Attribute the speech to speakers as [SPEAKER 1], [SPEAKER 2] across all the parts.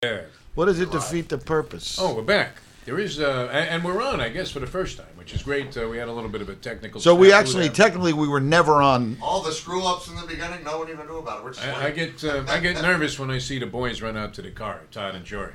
[SPEAKER 1] Yeah.
[SPEAKER 2] What does it defeat the purpose?
[SPEAKER 1] Oh, we're back. There is, and we're on, I guess, for the first time, which is great. We had a little bit of a technical.
[SPEAKER 2] So we
[SPEAKER 1] snafu
[SPEAKER 2] actually,
[SPEAKER 1] there.
[SPEAKER 2] technically, we were never on.
[SPEAKER 3] All the screw ups in the beginning, no one even knew about it. We're just
[SPEAKER 1] I get nervous when I see the boys run out to the car, Todd and Jory.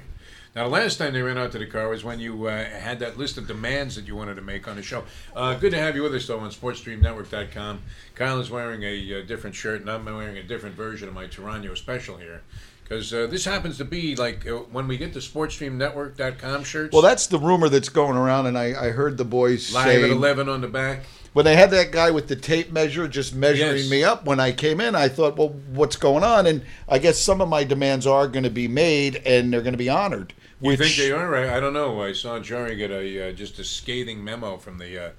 [SPEAKER 1] Now, the last time they ran out to the car was when you had that list of demands that you wanted to make on the show. Good to have you with us, though, on SportsStreamNetwork.com. Kyle is wearing a different shirt, and I'm wearing a different version of my Toronto special here. Because this happens to be like when we get the SportsStreamNetwork.com shirts.
[SPEAKER 2] Well, that's the rumor that's going around, and I heard the boys
[SPEAKER 1] Live
[SPEAKER 2] say
[SPEAKER 1] at 11 on the back.
[SPEAKER 2] when they had that guy with the tape measure just measuring
[SPEAKER 1] Yes.
[SPEAKER 2] me up when I came in, I thought, well, what's going on? And I guess some of my demands are going to be made, and they're going to be honored.
[SPEAKER 1] You think they are? I don't know. I saw Jory get just a scathing memo from the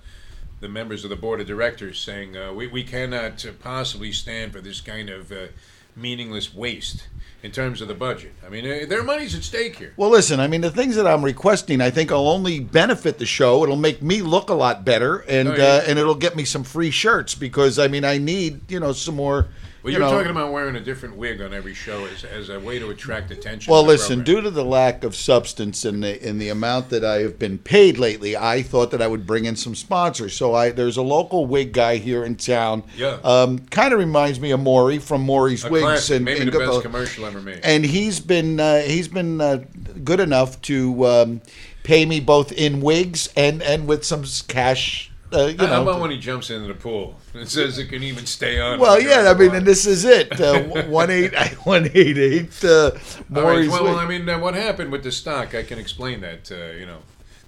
[SPEAKER 1] members of the board of directors saying we cannot possibly stand for this kind of meaningless waste in terms of the budget. I mean, their money's at stake here.
[SPEAKER 2] Well, listen, I mean, the things that I'm requesting, I think will only benefit the show. It'll make me look a lot better, and and it'll get me some free shirts because, I mean, I need, some more.
[SPEAKER 1] Well, you were talking about wearing a different wig on every show as a way to attract attention.
[SPEAKER 2] Well,
[SPEAKER 1] to the
[SPEAKER 2] listen,
[SPEAKER 1] program.
[SPEAKER 2] due to the lack of substance in the amount that I have been paid lately, I thought that I would bring in some sponsors. So there's a local wig guy here in town.
[SPEAKER 1] Yeah.
[SPEAKER 2] Kind of reminds me of Maury from Maury's
[SPEAKER 1] A
[SPEAKER 2] Wigs.
[SPEAKER 1] classic, maybe
[SPEAKER 2] in
[SPEAKER 1] the best
[SPEAKER 2] Gulf-
[SPEAKER 1] commercial ever made.
[SPEAKER 2] And he's been good enough to pay me both in wigs and with some cash.
[SPEAKER 1] How about when he jumps into the pool? It says it can even stay on.
[SPEAKER 2] Well, yeah, I mean, and this is it. 188 Maury's
[SPEAKER 1] well,
[SPEAKER 2] Wigs.
[SPEAKER 1] I mean, what happened with the stock? I can explain that.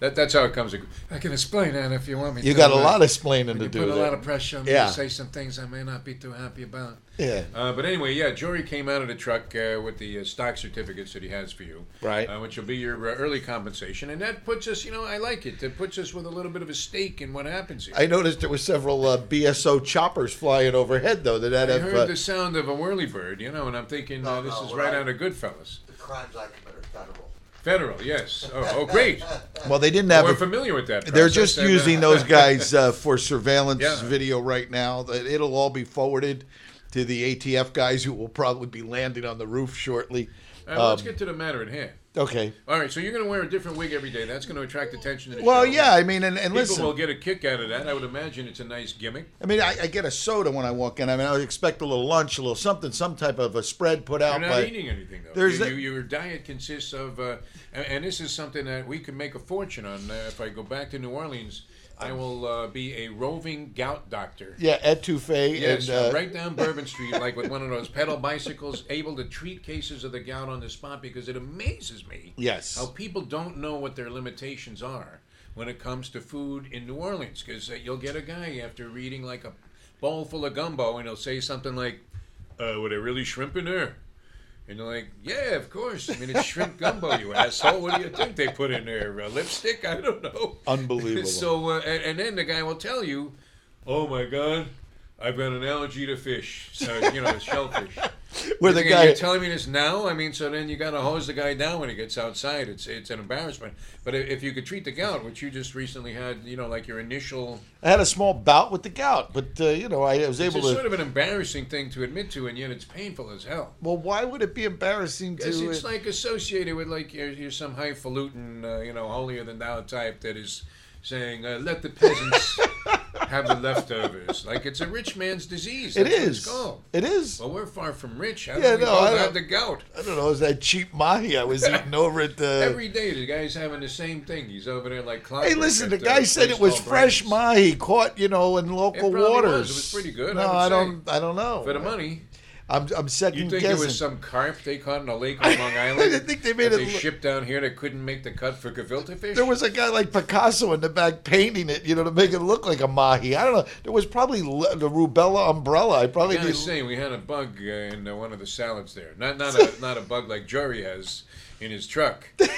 [SPEAKER 1] That's how it comes. I can explain that if you want me.
[SPEAKER 2] You
[SPEAKER 1] to.
[SPEAKER 2] got a lot of explaining to
[SPEAKER 1] You
[SPEAKER 2] do.
[SPEAKER 1] put a
[SPEAKER 2] there.
[SPEAKER 1] lot of pressure on me
[SPEAKER 2] Yeah.
[SPEAKER 1] to say some things I may not be too happy about.
[SPEAKER 2] Yeah.
[SPEAKER 1] But anyway, yeah, Jory came out of the truck with the stock certificates that he has for you.
[SPEAKER 2] Right.
[SPEAKER 1] Which will be your early compensation. And that puts us, I like it. It puts us with a little bit of a stake in what happens here.
[SPEAKER 2] I noticed there were several BSO choppers flying overhead, though. That
[SPEAKER 1] I
[SPEAKER 2] have.
[SPEAKER 1] heard the sound of a whirlybird, and I'm thinking this is right out of Goodfellas.
[SPEAKER 3] The crimes I committed federal.
[SPEAKER 1] Federal, yes. Oh, great.
[SPEAKER 2] Well, they didn't have.
[SPEAKER 1] We're familiar with that.
[SPEAKER 2] They're
[SPEAKER 1] process.
[SPEAKER 2] just using those guys for surveillance
[SPEAKER 1] Yeah.
[SPEAKER 2] video right now. It'll all be forwarded to the ATF guys who will probably be landing on the roof shortly.
[SPEAKER 1] All right, let's get to the matter at hand.
[SPEAKER 2] Okay.
[SPEAKER 1] All right, so you're going to wear a different wig every day. That's going to attract attention to the
[SPEAKER 2] Well,
[SPEAKER 1] show.
[SPEAKER 2] yeah, I mean, and
[SPEAKER 1] People
[SPEAKER 2] listen.
[SPEAKER 1] will get a kick out of that. I would imagine it's a nice gimmick.
[SPEAKER 2] I mean, I get a soda when I walk in. I mean, I would expect a little lunch, a little something, some type of a spread put out.
[SPEAKER 1] You're not eating anything, though.
[SPEAKER 2] there's
[SPEAKER 1] Your diet consists of, and this is something that we could make a fortune on. If I go back to New Orleans, I will be a roving gout doctor.
[SPEAKER 2] Yeah, etouffee.
[SPEAKER 1] Yes,
[SPEAKER 2] and,
[SPEAKER 1] right down Bourbon Street, like with one of those pedal bicycles, able to treat cases of the gout on the spot because it amazes me
[SPEAKER 2] Yes.
[SPEAKER 1] how people don't know what their limitations are when it comes to food in New Orleans. Because you'll get a guy after reading like a bowl full of gumbo and he'll say something like, were there really shrimp in there? And you're like, yeah, of course. I mean, it's shrimp gumbo, you asshole. What do you think they put in there? Lipstick? I don't know.
[SPEAKER 2] Unbelievable.
[SPEAKER 1] So, and then the guy will tell you, oh, my God, I've got an allergy to fish. So, shellfish.
[SPEAKER 2] Where the
[SPEAKER 1] You're
[SPEAKER 2] guy.
[SPEAKER 1] telling me this now? I mean, so then you got to hose the guy down when he gets outside. It's an embarrassment. But if you could treat the gout, which you just recently had, like your initial...
[SPEAKER 2] I had a small bout with the gout, but, I was
[SPEAKER 1] It's
[SPEAKER 2] able to.
[SPEAKER 1] sort of an embarrassing thing to admit to, and yet it's painful as hell.
[SPEAKER 2] Well, why would it be embarrassing to.
[SPEAKER 1] Because it's like associated with like you're some highfalutin, holier than thou type that is saying, let the peasants have the leftovers. Like it's a rich man's disease.
[SPEAKER 2] It
[SPEAKER 1] That's what
[SPEAKER 2] is.
[SPEAKER 1] it's called.
[SPEAKER 2] It is.
[SPEAKER 1] Well, we're far from rich. How
[SPEAKER 2] Yeah,
[SPEAKER 1] do we
[SPEAKER 2] no, I
[SPEAKER 1] both
[SPEAKER 2] don't-
[SPEAKER 1] have the gout?
[SPEAKER 2] I don't know. It was that cheap mahi I was eating over at the.
[SPEAKER 1] Every day the guy's having the same thing. He's over there like clockwork.
[SPEAKER 2] Hey, listen, the
[SPEAKER 1] at
[SPEAKER 2] guy said
[SPEAKER 1] place
[SPEAKER 2] it was
[SPEAKER 1] called
[SPEAKER 2] fresh
[SPEAKER 1] Brandon's.
[SPEAKER 2] mahi caught, in local
[SPEAKER 1] It probably
[SPEAKER 2] waters.
[SPEAKER 1] was. It was pretty good,
[SPEAKER 2] No,
[SPEAKER 1] I would
[SPEAKER 2] I don't know.
[SPEAKER 1] For the money.
[SPEAKER 2] I'm second
[SPEAKER 1] You think
[SPEAKER 2] guessing.
[SPEAKER 1] it was some carp they caught in a lake on Long Island?
[SPEAKER 2] I think they made
[SPEAKER 1] that
[SPEAKER 2] it
[SPEAKER 1] they
[SPEAKER 2] look-
[SPEAKER 1] shipped down here that couldn't make the cut for gefilte fish?
[SPEAKER 2] There was a guy like Picasso in the back painting it, to make it look like a mahi. I don't know. There was probably the rubella umbrella. I probably
[SPEAKER 1] I gotta
[SPEAKER 2] did.
[SPEAKER 1] say, we had a bug in one of the salads there. Not a bug like Jory has in his truck. They're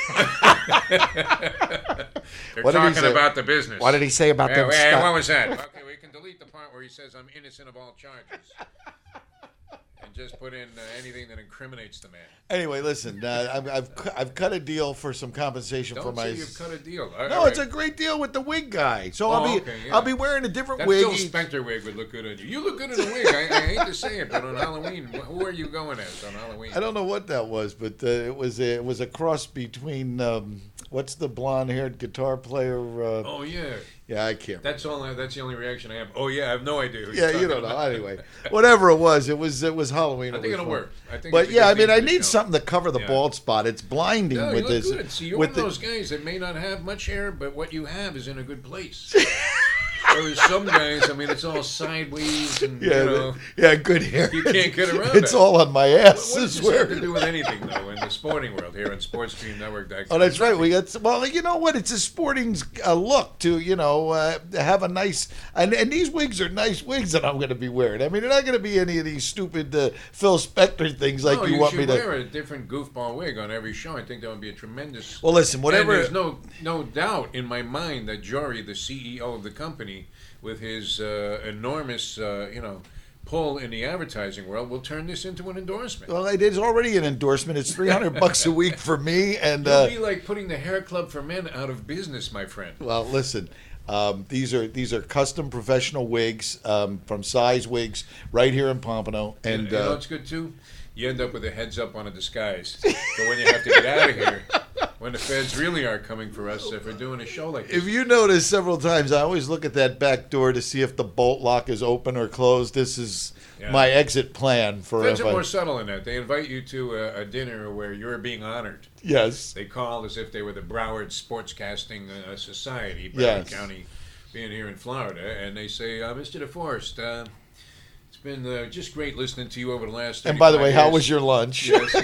[SPEAKER 2] What did he
[SPEAKER 1] talking
[SPEAKER 2] say?
[SPEAKER 1] about the business.
[SPEAKER 2] What did he say about them?
[SPEAKER 1] What was that? Okay, we can delete the part where he says I'm innocent of all charges. And and just put in anything that incriminates the man.
[SPEAKER 2] Anyway, listen, I've cut a deal for some compensation for
[SPEAKER 1] Don't
[SPEAKER 2] my.
[SPEAKER 1] say you've cut a deal.
[SPEAKER 2] No, it's a great deal with the wig guy. So I'll be wearing a different
[SPEAKER 1] that
[SPEAKER 2] wig.
[SPEAKER 1] Phil Spector wig would look good on you. You look good in a wig. I hate to say it, but on Halloween, who are you going as on Halloween?
[SPEAKER 2] I don't know what that was, but it was a cross between what's the blonde-haired guitar player?
[SPEAKER 1] Oh yeah.
[SPEAKER 2] Yeah, I can't.
[SPEAKER 1] That's all. That's the only reaction I have. Oh yeah, I have no idea. Who
[SPEAKER 2] Yeah,
[SPEAKER 1] you're
[SPEAKER 2] you don't
[SPEAKER 1] talking
[SPEAKER 2] know.
[SPEAKER 1] about.
[SPEAKER 2] Anyway, whatever it was Halloween.
[SPEAKER 1] I think it'll work.
[SPEAKER 2] But yeah, I mean, I need
[SPEAKER 1] something.
[SPEAKER 2] something to cover the bald spot. It's blinding
[SPEAKER 1] No,
[SPEAKER 2] with
[SPEAKER 1] you
[SPEAKER 2] this.
[SPEAKER 1] look good. See, you're one of those guys that may not have much hair, but what you have is in a good place. Whereas some guys, I mean, it's all sideways and,
[SPEAKER 2] good hair.
[SPEAKER 1] You can't get around
[SPEAKER 2] It's
[SPEAKER 1] that.
[SPEAKER 2] all on my ass.
[SPEAKER 1] What
[SPEAKER 2] I
[SPEAKER 1] does this
[SPEAKER 2] swear.
[SPEAKER 1] have to do with anything, though, in the sporting world here on SportsStreamNetwork.com?
[SPEAKER 2] Oh, that's right. We got you know what? It's a sporting look to have a nice and these wigs are nice wigs that I'm going to be wearing. I mean, they're not going to be any of these stupid Phil Spector things like you want me to.
[SPEAKER 1] You should wear a different goofball wig on every show. I think that would be a tremendous.
[SPEAKER 2] Well, listen, whatever.
[SPEAKER 1] And there's no doubt in my mind that Jory, the CEO of the company, with his enormous pull in the advertising world, will turn this into an endorsement.
[SPEAKER 2] Well, it is already an endorsement. It's $300 a week for me, and
[SPEAKER 1] it'll be like putting the Hair Club for Men out of business, my friend.
[SPEAKER 2] Well, listen. These are custom professional wigs from Size Wigs right here in Pompano, and
[SPEAKER 1] you know what's good too? You end up with a heads up on a disguise. But when you have to get out of here, when the feds really are coming for us, if we're doing a show like this.
[SPEAKER 2] If you notice several times, I always look at that back door to see if the bolt lock is open or closed. This is my exit plan for.
[SPEAKER 1] Feds are more subtle in that. They invite you to a dinner where you're being honored.
[SPEAKER 2] Yes.
[SPEAKER 1] They call as if they were the Broward Sportscasting Society, Broward
[SPEAKER 2] Yes.
[SPEAKER 1] County, being here in Florida, and they say, Mr. DeForest, it's been just great listening to you over the last.
[SPEAKER 2] And by the way,
[SPEAKER 1] 35
[SPEAKER 2] how
[SPEAKER 1] years.
[SPEAKER 2] was your lunch?
[SPEAKER 1] Yes.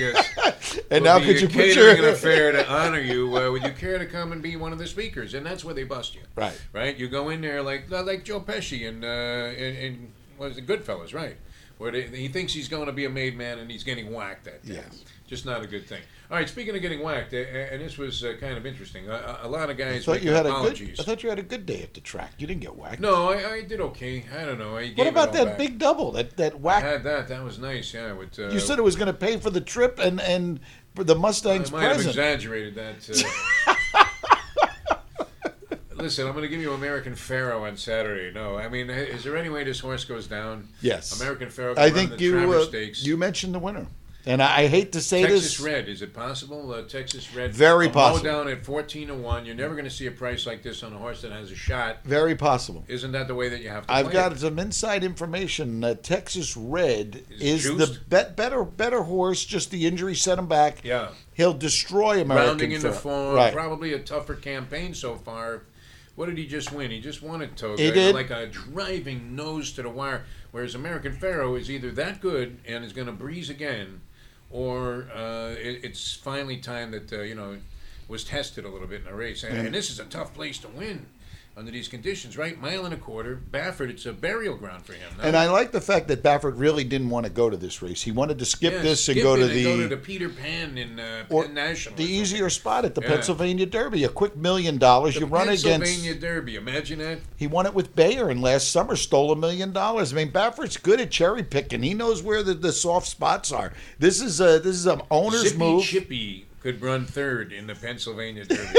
[SPEAKER 2] And
[SPEAKER 1] We'll
[SPEAKER 2] now
[SPEAKER 1] be
[SPEAKER 2] could you put
[SPEAKER 1] catering
[SPEAKER 2] your
[SPEAKER 1] an affair to honor you? Would you care to come and be one of the speakers? And that's where they bust you.
[SPEAKER 2] Right.
[SPEAKER 1] Right. You go in there like Joe Pesci and what is it, Goodfellas, right? Where he thinks he's going to be a made man and he's getting whacked that day.
[SPEAKER 2] Yes.
[SPEAKER 1] Just not a good thing. All right, speaking of getting whacked, and this was kind of interesting. A lot of
[SPEAKER 2] I
[SPEAKER 1] guys
[SPEAKER 2] thought
[SPEAKER 1] make
[SPEAKER 2] you had
[SPEAKER 1] apologies.
[SPEAKER 2] I thought you had a good day at the track. You didn't get whacked.
[SPEAKER 1] No, I did okay. I don't know.
[SPEAKER 2] What about that big double? That
[SPEAKER 1] I
[SPEAKER 2] whack?
[SPEAKER 1] had that. That was nice. Yeah. With,
[SPEAKER 2] You said it was going to pay for the trip and for the Mustang's
[SPEAKER 1] I might have
[SPEAKER 2] present.
[SPEAKER 1] exaggerated that. Listen, I'm going to give you American Pharaoh on Saturday. No, I mean, is there any way this horse goes down?
[SPEAKER 2] Yes.
[SPEAKER 1] American Pharaoh.
[SPEAKER 2] I
[SPEAKER 1] can run
[SPEAKER 2] think
[SPEAKER 1] the Travers Stakes.
[SPEAKER 2] you mentioned the winner. And I hate to say
[SPEAKER 1] Texas
[SPEAKER 2] this.
[SPEAKER 1] Red, is it possible? Texas Red.
[SPEAKER 2] Very possible.
[SPEAKER 1] Down at 14-1. You're never going to see a price like this on a horse that has a shot.
[SPEAKER 2] Very possible.
[SPEAKER 1] Isn't that the way that you have to
[SPEAKER 2] I've
[SPEAKER 1] play
[SPEAKER 2] got
[SPEAKER 1] it?
[SPEAKER 2] some inside information. Texas Red is
[SPEAKER 1] juiced?
[SPEAKER 2] the better horse. Just the injury set him back.
[SPEAKER 1] Yeah.
[SPEAKER 2] He'll destroy American
[SPEAKER 1] Rounding into
[SPEAKER 2] Pharaoh.
[SPEAKER 1] form.
[SPEAKER 2] Right.
[SPEAKER 1] Probably a tougher campaign so far. What did he just win? He just won at Toga.
[SPEAKER 2] He did.
[SPEAKER 1] Like a driving nose to the wire. Whereas American Pharaoh is either that good and is going to breeze again, or it's finally time that was tested a little bit in a race. And this is a tough place to win under these conditions, right? 1.25 miles. Baffert, it's a burial ground for him. No?
[SPEAKER 2] And I like the fact that Baffert really didn't want to go to this race. He wanted to skip this and go to the
[SPEAKER 1] Peter Pan in
[SPEAKER 2] or
[SPEAKER 1] Penn National.
[SPEAKER 2] the easier spot at the
[SPEAKER 1] Yeah.
[SPEAKER 2] Pennsylvania Derby. A quick $1 million. You run against
[SPEAKER 1] Pennsylvania Derby. Imagine that.
[SPEAKER 2] He won it with Bayer, and last summer stole $1 million. I mean, Baffert's good at cherry picking. He knows where the soft spots are. This is an owner's
[SPEAKER 1] Zippy
[SPEAKER 2] move.
[SPEAKER 1] Chippy could run third in the Pennsylvania Derby.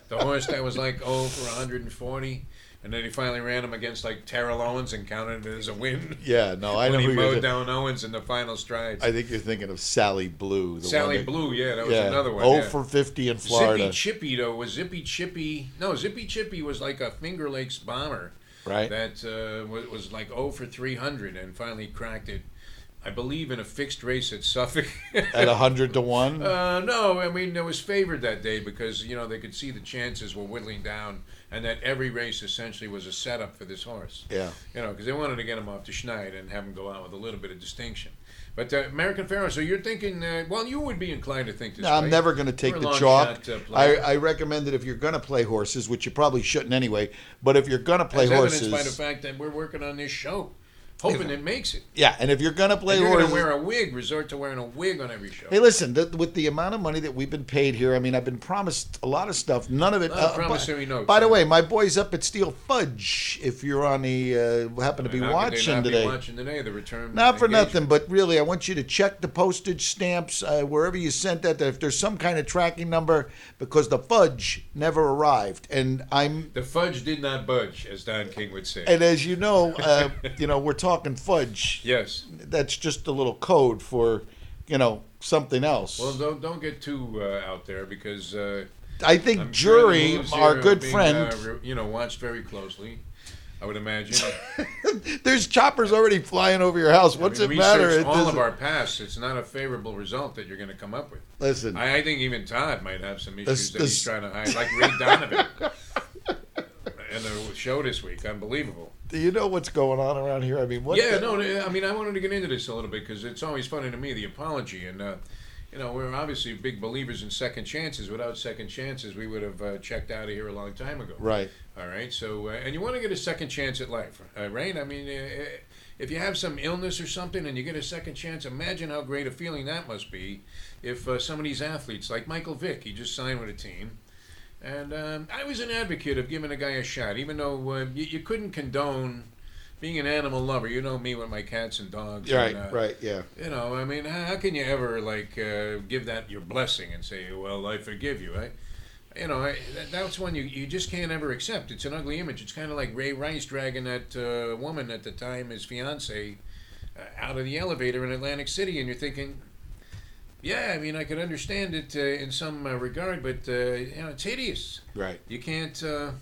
[SPEAKER 1] The horse that was like 0 for 140, and then he finally ran him against like Terrell Owens and counted it as a win.
[SPEAKER 2] Yeah, no, I know
[SPEAKER 1] when
[SPEAKER 2] who
[SPEAKER 1] he
[SPEAKER 2] you're
[SPEAKER 1] mowed
[SPEAKER 2] thinking.
[SPEAKER 1] down Owens in the final strides.
[SPEAKER 2] I think you're thinking of Sally Blue.
[SPEAKER 1] Sally Blue, yeah, that was
[SPEAKER 2] Yeah,
[SPEAKER 1] another one.
[SPEAKER 2] 0
[SPEAKER 1] yeah.
[SPEAKER 2] for 50 in Florida.
[SPEAKER 1] Zippy Chippy though was Zippy Chippy. No, Zippy Chippy was like a Finger Lakes bomber.
[SPEAKER 2] Right.
[SPEAKER 1] That was like 0 for 300 and finally cracked it. I believe in a fixed race at Suffolk.
[SPEAKER 2] At 100 to 1?
[SPEAKER 1] No, I mean, it was favored that day because, they could see the chances were whittling down and that every race essentially was a setup for this horse.
[SPEAKER 2] Yeah.
[SPEAKER 1] Because they wanted to get him off to Schneid and have him go out with a little bit of distinction. But American Pharaoh, so you're thinking, you would be inclined to think this way.
[SPEAKER 2] I'm never going to take
[SPEAKER 1] You're a
[SPEAKER 2] the
[SPEAKER 1] long
[SPEAKER 2] chalk.
[SPEAKER 1] shot, player.
[SPEAKER 2] I recommend that if you're going to play horses, which you probably shouldn't anyway, but if you're going to play
[SPEAKER 1] As
[SPEAKER 2] horses...
[SPEAKER 1] evidenced by the fact that we're working on this show. hoping it makes it.
[SPEAKER 2] Yeah, and if you're going to play
[SPEAKER 1] If you're going
[SPEAKER 2] Royals...
[SPEAKER 1] to wear a wig, resort to wearing a wig on every show.
[SPEAKER 2] Hey, listen, with the amount of money that we've been paid here, I mean, I've been promised a lot of stuff. None of it...
[SPEAKER 1] promissory notes.
[SPEAKER 2] By the way, my boys up at Steel Fudge, if you're on the... happen to be watching today.
[SPEAKER 1] The return...
[SPEAKER 2] Not for nothing, but really, I want you to check the postage stamps, wherever you sent that if there's some kind of tracking number, because the fudge never arrived. And
[SPEAKER 1] The fudge did not budge, as Don King would say.
[SPEAKER 2] And as you know, we're talking fudge.
[SPEAKER 1] Yes.
[SPEAKER 2] That's just a little code for, something else.
[SPEAKER 1] Well, don't get too out there, because
[SPEAKER 2] I think
[SPEAKER 1] I'm sure
[SPEAKER 2] Jury,
[SPEAKER 1] the moves
[SPEAKER 2] our
[SPEAKER 1] here
[SPEAKER 2] good
[SPEAKER 1] are being,
[SPEAKER 2] friend,
[SPEAKER 1] watched very closely, I would imagine.
[SPEAKER 2] There's choppers already flying over your house. What's it matter?
[SPEAKER 1] Research all of our past. It's not a favorable result that you're going to come up with.
[SPEAKER 2] Listen,
[SPEAKER 1] I think even Todd might have some issues that he's trying to hide, like Ray Donovan in the show this week. Unbelievable.
[SPEAKER 2] Do you know what's going on around here? I mean,
[SPEAKER 1] I wanted to get into this a little bit because it's always funny to me, the apology. And, we're obviously big believers in second chances. Without second chances, we would have checked out of here a long time ago.
[SPEAKER 2] Right.
[SPEAKER 1] All right. So, and you want to get a second chance at life, right? I mean, if you have some illness or something and you get a second chance, imagine how great a feeling that must be if some of these athletes, like Michael Vick, he just signed with a team. And I was an advocate of giving a guy a shot, even though you couldn't condone being an animal lover. You know me with my cats and dogs.
[SPEAKER 2] Right,
[SPEAKER 1] and,
[SPEAKER 2] right, yeah.
[SPEAKER 1] I mean, how can you ever, give that your blessing and say, well, I forgive you, right? That's one you just can't ever accept. It's an ugly image. It's kind of like Ray Rice dragging that woman at the time, his fiancée, out of the elevator in Atlantic City, and you're thinking... Yeah, I mean, I could understand it in some regard, but, it's hideous.
[SPEAKER 2] Right.
[SPEAKER 1] You can't, I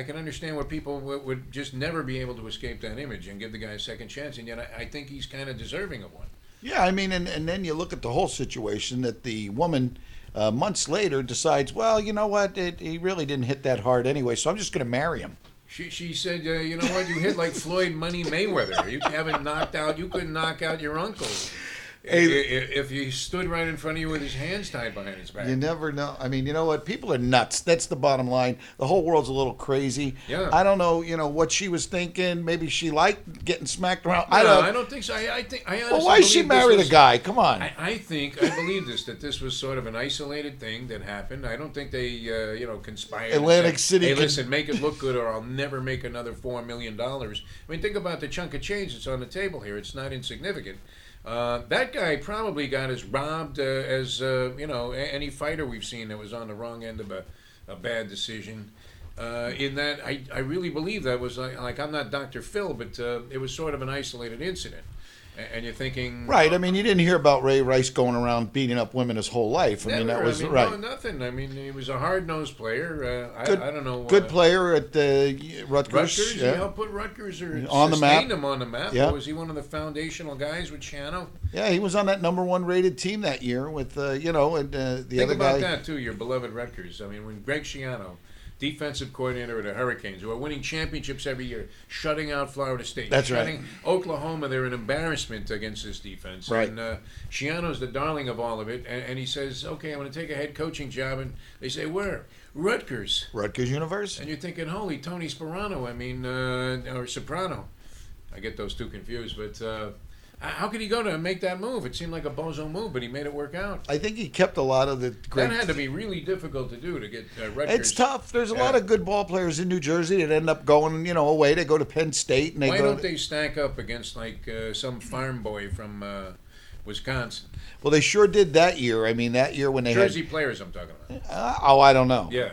[SPEAKER 1] can understand why people would just never be able to escape that image and give the guy a second chance, and yet I think he's kind of deserving of one.
[SPEAKER 2] Yeah, I mean, and then you look at the whole situation that the woman, months later, decides, well, you know what, he really didn't hit that hard anyway, so I'm just going to marry him.
[SPEAKER 1] She said, you know what, you hit like Floyd Money Mayweather. You couldn't knock out your uncle. If he stood right in front of you with his hands tied behind his back.
[SPEAKER 2] You never know. I mean, you know what? People are nuts. That's the bottom line. The whole world's a little crazy.
[SPEAKER 1] Yeah.
[SPEAKER 2] I don't know, what she was thinking. Maybe she liked getting smacked around.
[SPEAKER 1] No, I don't think so. I honestly
[SPEAKER 2] well, why she married a guy? Come on.
[SPEAKER 1] I believe that this was sort of an isolated thing that happened. I don't think they, conspired.
[SPEAKER 2] Atlantic City.
[SPEAKER 1] Hey, listen, make it look good or I'll never make another $4 million. I mean, think about the chunk of change that's on the table here. It's not insignificant. That guy probably got as robbed as any fighter we've seen that was on the wrong end of a bad decision. In that, I really believe that was like I'm not Dr. Phil, but it was sort of an isolated incident. And you're thinking... Right,
[SPEAKER 2] I mean, you didn't hear about Ray Rice going around beating up women his whole life.
[SPEAKER 1] Never.
[SPEAKER 2] That was right.
[SPEAKER 1] No, nothing. I mean, he was a hard-nosed player. I don't know...
[SPEAKER 2] Good player at Rutgers.
[SPEAKER 1] Rutgers, yeah. He helped put Rutgers
[SPEAKER 2] on the map.
[SPEAKER 1] Him on the map.
[SPEAKER 2] Yeah.
[SPEAKER 1] Was he one of the foundational guys with Shiano?
[SPEAKER 2] Yeah, he was on that number 1 rated team that year with, and the other guy...
[SPEAKER 1] Think about that, too, your beloved Rutgers. I mean, when Greg Shiano... defensive coordinator of the Hurricanes, who are winning championships every year, shutting out Florida State.
[SPEAKER 2] That's right.
[SPEAKER 1] Oklahoma, they're an embarrassment against this defense.
[SPEAKER 2] Right.
[SPEAKER 1] And Shiano's the darling of all of it. And he says, okay, I'm going to take a head coaching job. And they say, where? Rutgers.
[SPEAKER 2] Rutgers University.
[SPEAKER 1] And you're thinking, holy, Tony Sperano, or Soprano. I get those two confused, but... how could he go to make that move? It seemed like a bozo move, but he made it work out.
[SPEAKER 2] I think he kept a lot of the great...
[SPEAKER 1] That had to be really difficult to do, to get Rutgers.
[SPEAKER 2] It's tough. There's a lot of good ball players in New Jersey that end up going, away. They go to Penn State. And
[SPEAKER 1] Why don't they stack up against, some farm boy from Wisconsin?
[SPEAKER 2] Well, they sure did that year. I mean, that year when they
[SPEAKER 1] Jersey players I'm talking about.
[SPEAKER 2] I don't know.
[SPEAKER 1] Yeah.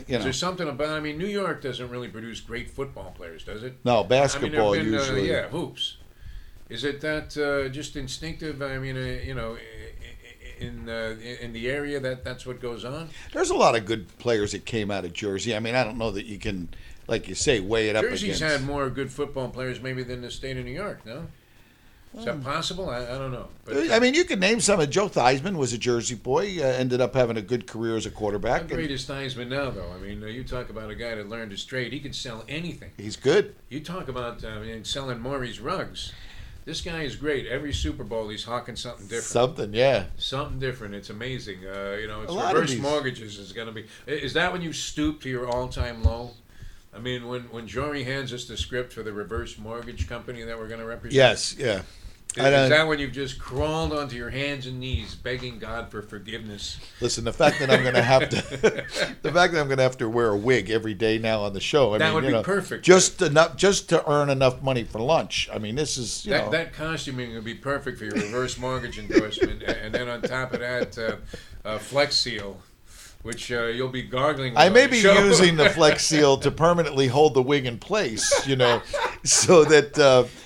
[SPEAKER 1] Is there something about... New York doesn't really produce great football players, does it?
[SPEAKER 2] No, basketball usually.
[SPEAKER 1] Hoops. Is it that just instinctive? I mean, in the area that's what goes on.
[SPEAKER 2] There's a lot of good players that came out of Jersey. I mean, I don't know that you can, like you say, weigh it up against.
[SPEAKER 1] Jersey's had more good football players maybe than the state of New York. No, is that possible? I don't know. But,
[SPEAKER 2] I mean, you can name some. Joe Theismann was a Jersey boy. Ended up having a good career as a quarterback.
[SPEAKER 1] How great is Theismann now, though? I mean, you talk about a guy that learned his trade. He could sell anything.
[SPEAKER 2] He's good.
[SPEAKER 1] You talk about selling Maury's rugs. This guy is great. Every Super Bowl, he's hawking something different.
[SPEAKER 2] Something, yeah.
[SPEAKER 1] Something different. It's amazing. It's reverse mortgages is going to be. Is that when you stoop to your all-time low? I mean, when Jory hands us the script for the reverse mortgage company that we're going to represent.
[SPEAKER 2] Yes, yeah.
[SPEAKER 1] Is that when you've just crawled onto your hands and knees, begging God for forgiveness?
[SPEAKER 2] Listen, the fact that I'm going to have to, wear a wig every day now on the show.
[SPEAKER 1] That would be perfect.
[SPEAKER 2] Just to earn enough money for lunch. I mean, this is
[SPEAKER 1] that costuming would be perfect for your reverse mortgage endorsement, and then on top of that, Flex Seal. Which you'll be gargling with.
[SPEAKER 2] I may be using the Flex Seal to permanently hold the wig in place, so that.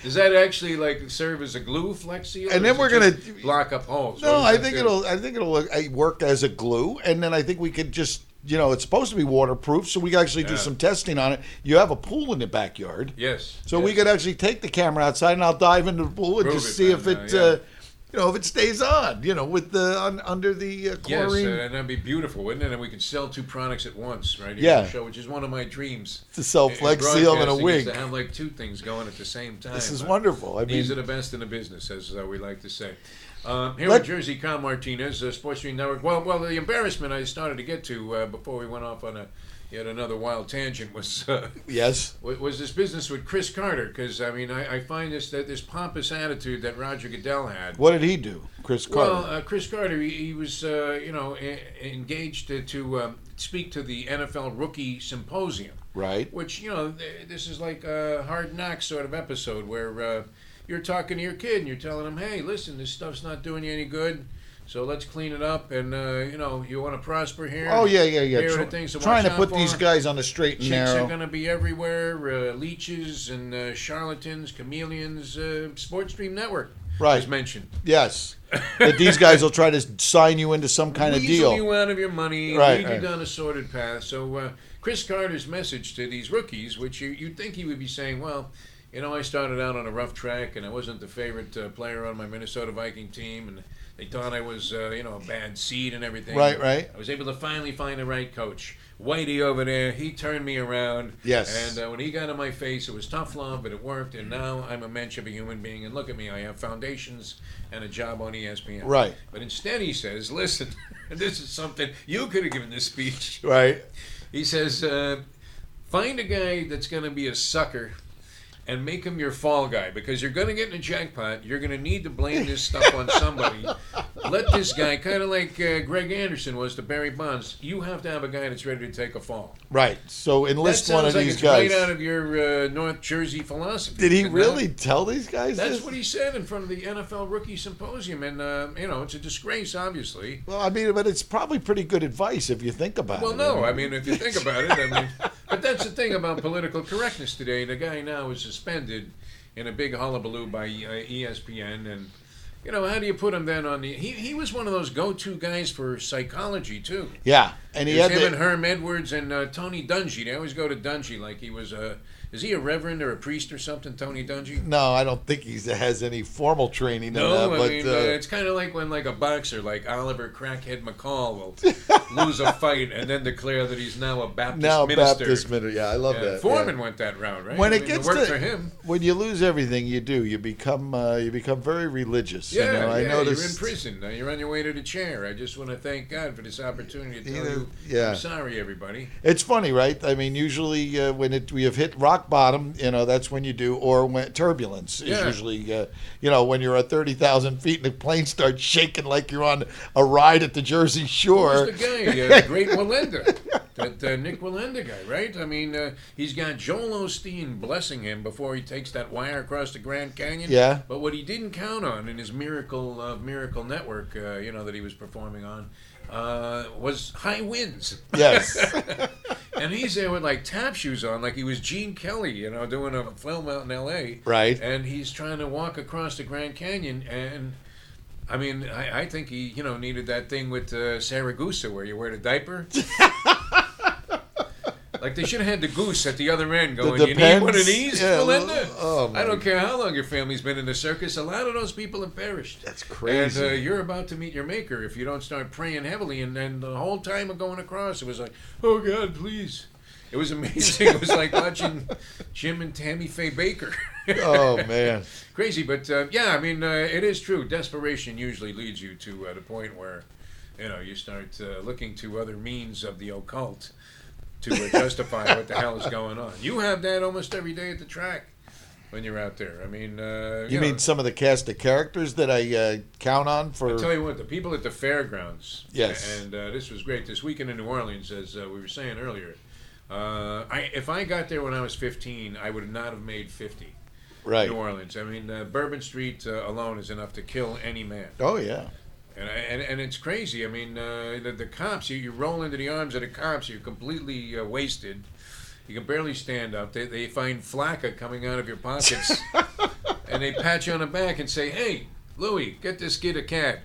[SPEAKER 1] Does that actually serve as a glue, Flex Seal?
[SPEAKER 2] And then we're gonna
[SPEAKER 1] block up holes.
[SPEAKER 2] No, I think it'll work as a glue, and then I think we could just. It's supposed to be waterproof, so we can actually do some testing on it. You have a pool in the backyard.
[SPEAKER 1] Yes.
[SPEAKER 2] So we could actually take the camera outside, and I'll dive into the pool and just see if it. If it stays on, with the under the chlorine.
[SPEAKER 1] Yes, and that'd be beautiful, wouldn't it? And we could sell two products at once, right?
[SPEAKER 2] Yeah.
[SPEAKER 1] On the show, which is one of my dreams.
[SPEAKER 2] To sell Flex Seal and a wig.
[SPEAKER 1] To have two things going at the same time.
[SPEAKER 2] This is wonderful.
[SPEAKER 1] These are the best in the business, as we like to say. Here in Jersey, Kyle Martinez, Sports Stream Network. Well, the embarrassment I started to get to before we went off on yet another wild tangent was was this business with Chris Carter, because I find this pompous attitude that Roger Goodell had.
[SPEAKER 2] What did he do, Chris Carter?
[SPEAKER 1] Well, Chris Carter, he was engaged to speak to the NFL Rookie Symposium,
[SPEAKER 2] right?
[SPEAKER 1] Which this is like a Hard Knocks sort of episode where you're talking to your kid and you're telling him, hey, listen, this stuff's not doing you any good. So let's clean it up, and you want to prosper here.
[SPEAKER 2] Oh yeah.
[SPEAKER 1] Here are the things to
[SPEAKER 2] trying
[SPEAKER 1] watch
[SPEAKER 2] to put
[SPEAKER 1] out
[SPEAKER 2] these
[SPEAKER 1] for.
[SPEAKER 2] guys on the straight and narrow.
[SPEAKER 1] Chicks are going to be everywhere. Leeches and charlatans, chameleons. Sports Stream Network was mentioned.
[SPEAKER 2] Yes, that these guys will try to sign you into some kind of deal.
[SPEAKER 1] Weasel you out of your money, lead you down a sordid path. So Chris Carter's message to these rookies, which you'd think he would be saying, well, I started out on a rough track, and I wasn't the favorite player on my Minnesota Viking team, and they thought I was, a bad seed and everything.
[SPEAKER 2] Right.
[SPEAKER 1] I was able to finally find the right coach. Whitey over there, he turned me around.
[SPEAKER 2] Yes.
[SPEAKER 1] And when he got in my face, it was tough love, but it worked. And now I'm a mensch of a human being. And look at me, I have foundations and a job on ESPN.
[SPEAKER 2] Right.
[SPEAKER 1] But instead he says, listen, and this is something, you could have given this speech.
[SPEAKER 2] Right.
[SPEAKER 1] He says, find a guy that's going to be a sucker and make him your fall guy, because you're going to get in a jackpot. You're going to need to blame this stuff on somebody. Let this guy, kind of like Greg Anderson was to Barry Bonds, you have to have a guy that's ready to take a fall.
[SPEAKER 2] Right. So enlist one of these
[SPEAKER 1] guys.
[SPEAKER 2] guys.
[SPEAKER 1] Right out of your North Jersey philosophy.
[SPEAKER 2] Did he really tell these guys
[SPEAKER 1] That's
[SPEAKER 2] this?
[SPEAKER 1] what he said in front of the NFL Rookie Symposium. And, it's a disgrace, obviously.
[SPEAKER 2] Well, but it's probably pretty good advice if you think about it.
[SPEAKER 1] Well, no. If you think about it, but that's the thing about political correctness today. The guy now is suspended in a big hullabaloo by ESPN, and how do you put him then on the? He was one of those go-to guys for psychology too.
[SPEAKER 2] Yeah, and he had
[SPEAKER 1] him and Herm Edwards and Tony Dungy. They always go to Dungy like he was a. Is he a reverend or a priest or something, Tony Dungy?
[SPEAKER 2] No, I don't think he has any formal training.
[SPEAKER 1] No,
[SPEAKER 2] in that,
[SPEAKER 1] it's kind of like when a boxer like Oliver Crackhead McCall will lose a fight and then declare that he's now a Baptist minister.
[SPEAKER 2] Yeah, I love that.
[SPEAKER 1] Foreman went that route, right?
[SPEAKER 2] When it gets
[SPEAKER 1] worked for him.
[SPEAKER 2] When you lose everything you do, you become very religious.
[SPEAKER 1] Yeah,
[SPEAKER 2] I noticed.
[SPEAKER 1] You're in prison. You're on your way to the chair. I just want to thank God for this opportunity to tell you.
[SPEAKER 2] Yeah.
[SPEAKER 1] I'm sorry, everybody.
[SPEAKER 2] It's funny, right? Usually when we have hit rock bottom, that's when you do, or when turbulence is usually, when you're at 30,000 feet and the plane starts shaking like you're on a ride at the Jersey Shore.
[SPEAKER 1] Who's the guy? Great Walenda. That Nick Walenda guy, right? He's got Joel Osteen blessing him before he takes that wire across the Grand Canyon.
[SPEAKER 2] Yeah.
[SPEAKER 1] But what he didn't count on in his Miracle Network, that he was performing on, was high winds.
[SPEAKER 2] Yes.
[SPEAKER 1] And he's there with tap shoes on, like he was Gene Kelly, doing a film out in L.A.
[SPEAKER 2] Right.
[SPEAKER 1] And he's trying to walk across the Grand Canyon, and I think he, needed that thing with Saragusa where you wear the diaper. Like they should have had the goose at the other end going, you need one of these, Melinda?
[SPEAKER 2] Oh,
[SPEAKER 1] I don't care how long your family's been in the circus. A lot of those people have perished.
[SPEAKER 2] That's crazy.
[SPEAKER 1] And you're about to meet your maker if you don't start praying heavily. And then the whole time of going across, it was like, oh, God, please. It was amazing. It was like watching Jim and Tammy Faye Baker.
[SPEAKER 2] Oh, man.
[SPEAKER 1] Crazy. But, it is true. Desperation usually leads you to the point where, you start looking to other means of the occult. to justify what the hell is going on. You have that almost every day at the track when you're out there. I mean,
[SPEAKER 2] you mean some of the cast of characters that I count on for?
[SPEAKER 1] I'll tell you what, the people at the fairgrounds.
[SPEAKER 2] Yes.
[SPEAKER 1] And this was great this weekend in New Orleans, as we were saying earlier. If I got there when I was 15, I would not have made 50.
[SPEAKER 2] Right.
[SPEAKER 1] New Orleans. I mean, Bourbon Street alone is enough to kill any man.
[SPEAKER 2] Oh yeah.
[SPEAKER 1] And it's crazy. I mean, the cops. You roll into the arms of the cops. You're completely wasted. You can barely stand up. They find flakka coming out of your pockets, and they pat you on the back and say, "Hey, Louie, get this kid a cab."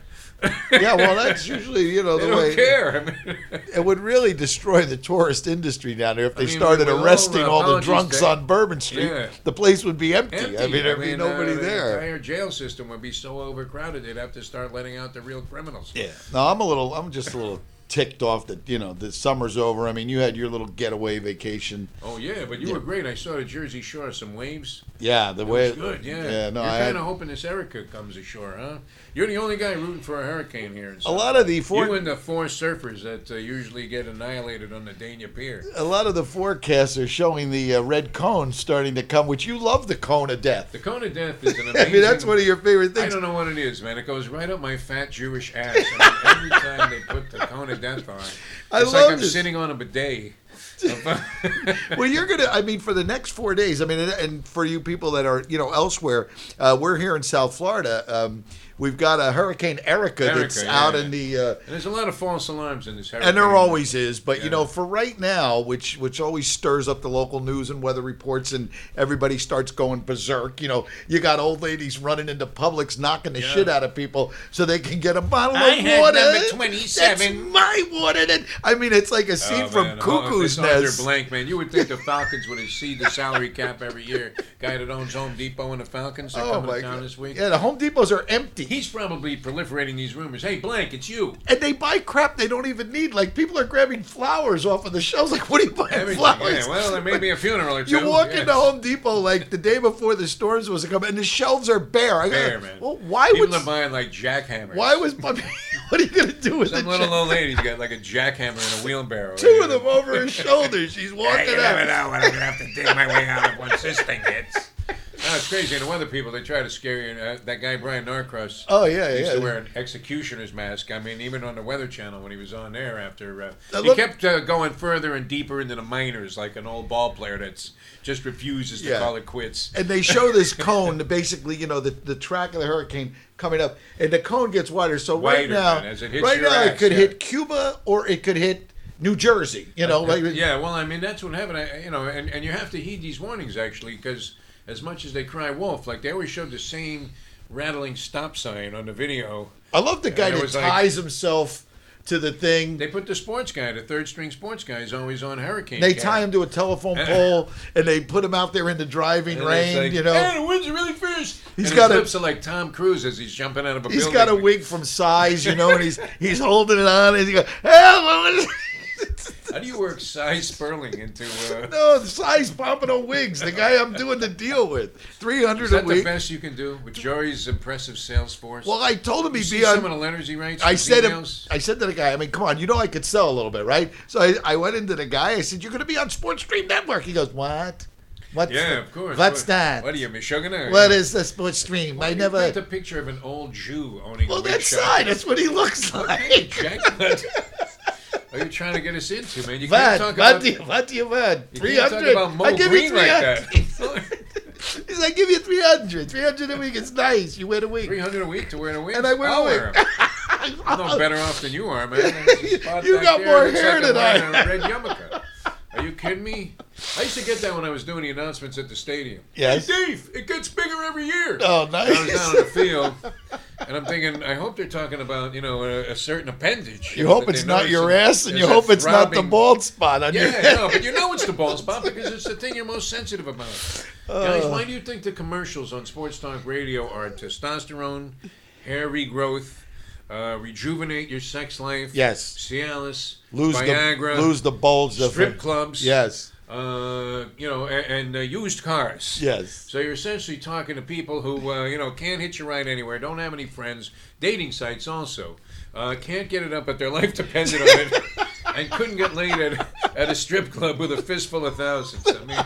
[SPEAKER 2] Yeah, well, that's usually, the
[SPEAKER 1] they
[SPEAKER 2] way.
[SPEAKER 1] Don't care. I mean,
[SPEAKER 2] it would really destroy the tourist industry down there if they started arresting all the drunks on Bourbon Street.
[SPEAKER 1] Yeah.
[SPEAKER 2] The place would be empty. I mean, there'd be nobody there.
[SPEAKER 1] The entire jail system would be so overcrowded they'd have to start letting out the real criminals.
[SPEAKER 2] Yeah. No, I'm just a little ticked off that the summer's over. I mean, you had your little getaway vacation.
[SPEAKER 1] Oh yeah, but you were great. I saw the Jersey Shore, some waves.
[SPEAKER 2] Yeah,
[SPEAKER 1] It was good. Yeah.
[SPEAKER 2] No,
[SPEAKER 1] You're kind of hoping this Erica comes ashore, huh? You're the only guy rooting for a hurricane here.
[SPEAKER 2] A lot of the
[SPEAKER 1] you and the four surfers that usually get annihilated on the Dania Pier.
[SPEAKER 2] A lot of the forecasts are showing the red cone starting to come, which you love the cone of death.
[SPEAKER 1] The cone of death is an amazing.
[SPEAKER 2] I mean, that's one of your favorite things.
[SPEAKER 1] I don't know what it is, man. It goes right up my fat Jewish ass. I mean, every time they put the cone of death on, it's like I'm sitting on a bidet.
[SPEAKER 2] Well, for the next 4 days, I mean, and for you people that are, elsewhere, we're here in South Florida. We've got a Hurricane Erica that's out in the...
[SPEAKER 1] and there's a lot of false alarms in this hurricane.
[SPEAKER 2] And there always is. But, for right now, which always stirs up the local news and weather reports, and everybody starts going berserk. You got old ladies running into Publix, knocking the shit out of people so they can get a bottle of water.
[SPEAKER 1] Number 27.
[SPEAKER 2] That's my water. I mean, it's like a scene from Cuckoo's Nest.
[SPEAKER 1] Blank, man. You would think the Falcons would exceed the salary cap every year. Guy that owns Home Depot and the Falcons are coming to town this week.
[SPEAKER 2] Yeah, the Home Depots are empty.
[SPEAKER 1] He's probably proliferating these rumors. Hey, Blank, it's you.
[SPEAKER 2] And they buy crap they don't even need. Like, people are grabbing flowers off of the shelves. Like, what are you buying
[SPEAKER 1] Everything.
[SPEAKER 2] flowers?
[SPEAKER 1] Yeah, well, there may be a funeral or two.
[SPEAKER 2] You walk into Home Depot like the day before the storms was to come, and the shelves are bare.
[SPEAKER 1] Man.
[SPEAKER 2] Well, why
[SPEAKER 1] People
[SPEAKER 2] would
[SPEAKER 1] are buying like jackhammers.
[SPEAKER 2] Why was what are you gonna do with
[SPEAKER 1] some little old lady's got like a jackhammer and a wheelbarrow?
[SPEAKER 2] Two of them over her shoulder. She's walking
[SPEAKER 1] you
[SPEAKER 2] out.
[SPEAKER 1] never know when I'm gonna have to dig my way out of once this thing hits. No, it's crazy. And the weather people, they try to scare you. That guy, Brian Norcross, used to wear an executioner's mask. I mean, even on the Weather Channel when he was on there after... he kept going further and deeper into the minors like an old ball player that's just refuses to call it quits.
[SPEAKER 2] And they show this cone, basically, the track of the hurricane coming up. And the cone gets wider. So right now,
[SPEAKER 1] man, as it hits
[SPEAKER 2] it could hit Cuba or it could hit New Jersey.
[SPEAKER 1] Well, I mean, that's what happened. And you have to heed these warnings, actually, because... as much as they cry wolf, like they always showed the same rattling stop sign on the video.
[SPEAKER 2] I love the guy that ties himself to the thing.
[SPEAKER 1] They put the sports guy, the third string sports guy, is always on hurricane.
[SPEAKER 2] They tie him to a telephone pole and they put him out there in the driving rain.
[SPEAKER 1] Like, hey, the winds are really fierce.
[SPEAKER 2] He's
[SPEAKER 1] got his lips are like Tom Cruise as he's jumping out of a building.
[SPEAKER 2] He's got a wig from Size, and he's holding it on, and he goes, hey,
[SPEAKER 1] how do you work Size Sperling into...
[SPEAKER 2] No, Size Pompano Wigs, the guy I'm doing the deal with. $300 a week.
[SPEAKER 1] Is that the best you can do with Jory's impressive sales force?
[SPEAKER 2] Well, I told him he'd be
[SPEAKER 1] on... some of the letters he writes?
[SPEAKER 2] I said to the guy, I mean, come on, I could sell a little bit, right? So I went into the guy, I said, you're going to be on Sports Stream Network. He goes, what?
[SPEAKER 1] Of course.
[SPEAKER 2] What's that?
[SPEAKER 1] What are you, Meshuggah?
[SPEAKER 2] What is the Sports Stream?
[SPEAKER 1] Well, I never... That's a picture of an old Jew owning a
[SPEAKER 2] that's fine. That's what he looks like.
[SPEAKER 1] What are you trying to get us into, man? You
[SPEAKER 2] can't talk about... What do you want? 300?
[SPEAKER 1] I give you 300. Like that.
[SPEAKER 2] He's like, I give you 300. 300 a week is nice. You win a week.
[SPEAKER 1] 300 a week to wear a week?
[SPEAKER 2] And I wear a week.
[SPEAKER 1] I'm no better off than you are, man.
[SPEAKER 2] You got more hair than I
[SPEAKER 1] have. A red yarmulke. Are you kidding me? I used to get that when I was doing the announcements at the stadium.
[SPEAKER 2] Yes.
[SPEAKER 1] Hey, Dave, it gets bigger every year.
[SPEAKER 2] Oh, nice.
[SPEAKER 1] I was down on the field, and I'm thinking, I hope they're talking about, a certain appendage.
[SPEAKER 2] You hope it's not your ass, and you hope it's not the bald spot on your head.
[SPEAKER 1] Yeah, no, but it's the bald spot because it's the thing you're most sensitive about. Guys, why do you think the commercials on Sports Talk Radio are testosterone, hair regrowth, rejuvenate your sex life?
[SPEAKER 2] Yes.
[SPEAKER 1] Cialis,
[SPEAKER 2] Viagra, lose the bulge,
[SPEAKER 1] strip clubs.
[SPEAKER 2] Yes.
[SPEAKER 1] And used cars.
[SPEAKER 2] Yes.
[SPEAKER 1] So you're essentially talking to people who, can't hitch a ride anywhere, don't have any friends, dating sites also, can't get it up, but their life depended on it, and couldn't get laid at at a strip club with a fistful of thousands. I mean,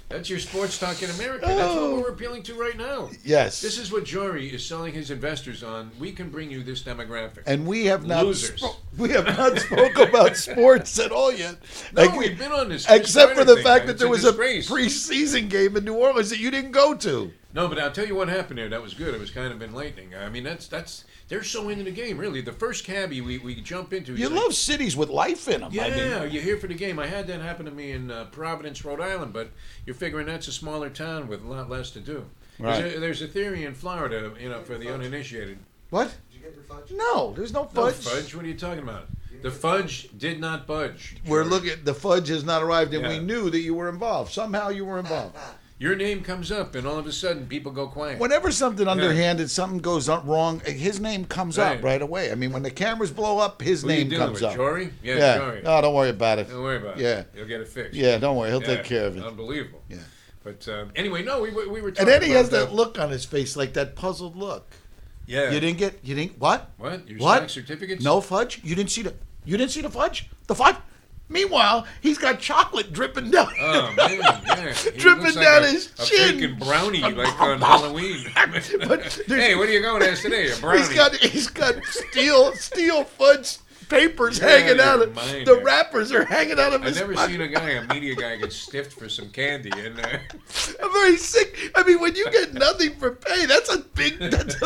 [SPEAKER 1] that's your sports talk in America. That's what we're appealing to right now.
[SPEAKER 2] Yes.
[SPEAKER 1] This is what Jory is selling his investors on. We can bring you this demographic.
[SPEAKER 2] And we have not
[SPEAKER 1] Losers.
[SPEAKER 2] we have not spoke about sports at all yet.
[SPEAKER 1] No, we've been on this.
[SPEAKER 2] Except for the
[SPEAKER 1] thing,
[SPEAKER 2] fact
[SPEAKER 1] man.
[SPEAKER 2] that
[SPEAKER 1] It's
[SPEAKER 2] there was a
[SPEAKER 1] disgrace.
[SPEAKER 2] preseason game in New Orleans that you didn't go to.
[SPEAKER 1] No, but I'll tell you what happened there. That was good. It was kind of enlightening. I mean, that's they're so into the game, really. The first cabbie we jump into.
[SPEAKER 2] You love cities with life in them.
[SPEAKER 1] Yeah,
[SPEAKER 2] I mean,
[SPEAKER 1] you're here for the game. I had that happen to me in Providence, Rhode Island, but you're figuring that's a smaller town with a lot less to do.
[SPEAKER 2] Right.
[SPEAKER 1] There's a theory in Florida, for the uninitiated.
[SPEAKER 2] What?
[SPEAKER 3] Did you get your fudge?
[SPEAKER 2] No, there's no
[SPEAKER 1] No
[SPEAKER 2] fudge.
[SPEAKER 1] fudge. What are you talking about? The fudge did not budge.
[SPEAKER 2] We're looking. The fudge has not arrived, and
[SPEAKER 1] Yeah.
[SPEAKER 2] we knew that you were involved. Somehow you were involved.
[SPEAKER 1] Your name comes up, and all of a sudden, people go quiet.
[SPEAKER 2] Whenever something underhanded, something goes wrong, his name comes up
[SPEAKER 1] Right.
[SPEAKER 2] right away. I mean, when the cameras blow up, his
[SPEAKER 1] Who are you
[SPEAKER 2] name
[SPEAKER 1] dealing
[SPEAKER 2] comes
[SPEAKER 1] with?
[SPEAKER 2] up.
[SPEAKER 1] Jory? Yeah,
[SPEAKER 2] Yeah.
[SPEAKER 1] Jory.
[SPEAKER 2] No, don't worry about it.
[SPEAKER 1] Don't worry about it.
[SPEAKER 2] Yeah.
[SPEAKER 1] He'll get it fixed.
[SPEAKER 2] Yeah, don't worry. He'll
[SPEAKER 1] Yeah.
[SPEAKER 2] take care of it.
[SPEAKER 1] Unbelievable.
[SPEAKER 2] Yeah.
[SPEAKER 1] But anyway, no, we were talking
[SPEAKER 2] And then he has
[SPEAKER 1] about
[SPEAKER 2] that look on his face, like that puzzled look.
[SPEAKER 1] Yeah.
[SPEAKER 2] You didn't what?
[SPEAKER 1] What? Your
[SPEAKER 2] What?
[SPEAKER 1] snack certificates?
[SPEAKER 2] No fudge? You didn't see the fudge? The fudge? Meanwhile, he's got chocolate dripping down.
[SPEAKER 1] Oh man, yeah. He
[SPEAKER 2] Dripping
[SPEAKER 1] looks like
[SPEAKER 2] down
[SPEAKER 1] a
[SPEAKER 2] his
[SPEAKER 1] a
[SPEAKER 2] chin.
[SPEAKER 1] freaking brownie, like on Halloween.
[SPEAKER 2] But
[SPEAKER 1] Hey, what are you going as today? A brownie.
[SPEAKER 2] He's got steel fudge papers
[SPEAKER 1] You're
[SPEAKER 2] hanging
[SPEAKER 1] out
[SPEAKER 2] out
[SPEAKER 1] of
[SPEAKER 2] of
[SPEAKER 1] your mind,
[SPEAKER 2] the
[SPEAKER 1] man.
[SPEAKER 2] wrappers are hanging out of
[SPEAKER 1] I've
[SPEAKER 2] his
[SPEAKER 1] never
[SPEAKER 2] pocket.
[SPEAKER 1] seen a media guy get stiffed for some candy. And
[SPEAKER 2] I'm very sick. I mean, when you get nothing for pay, that's a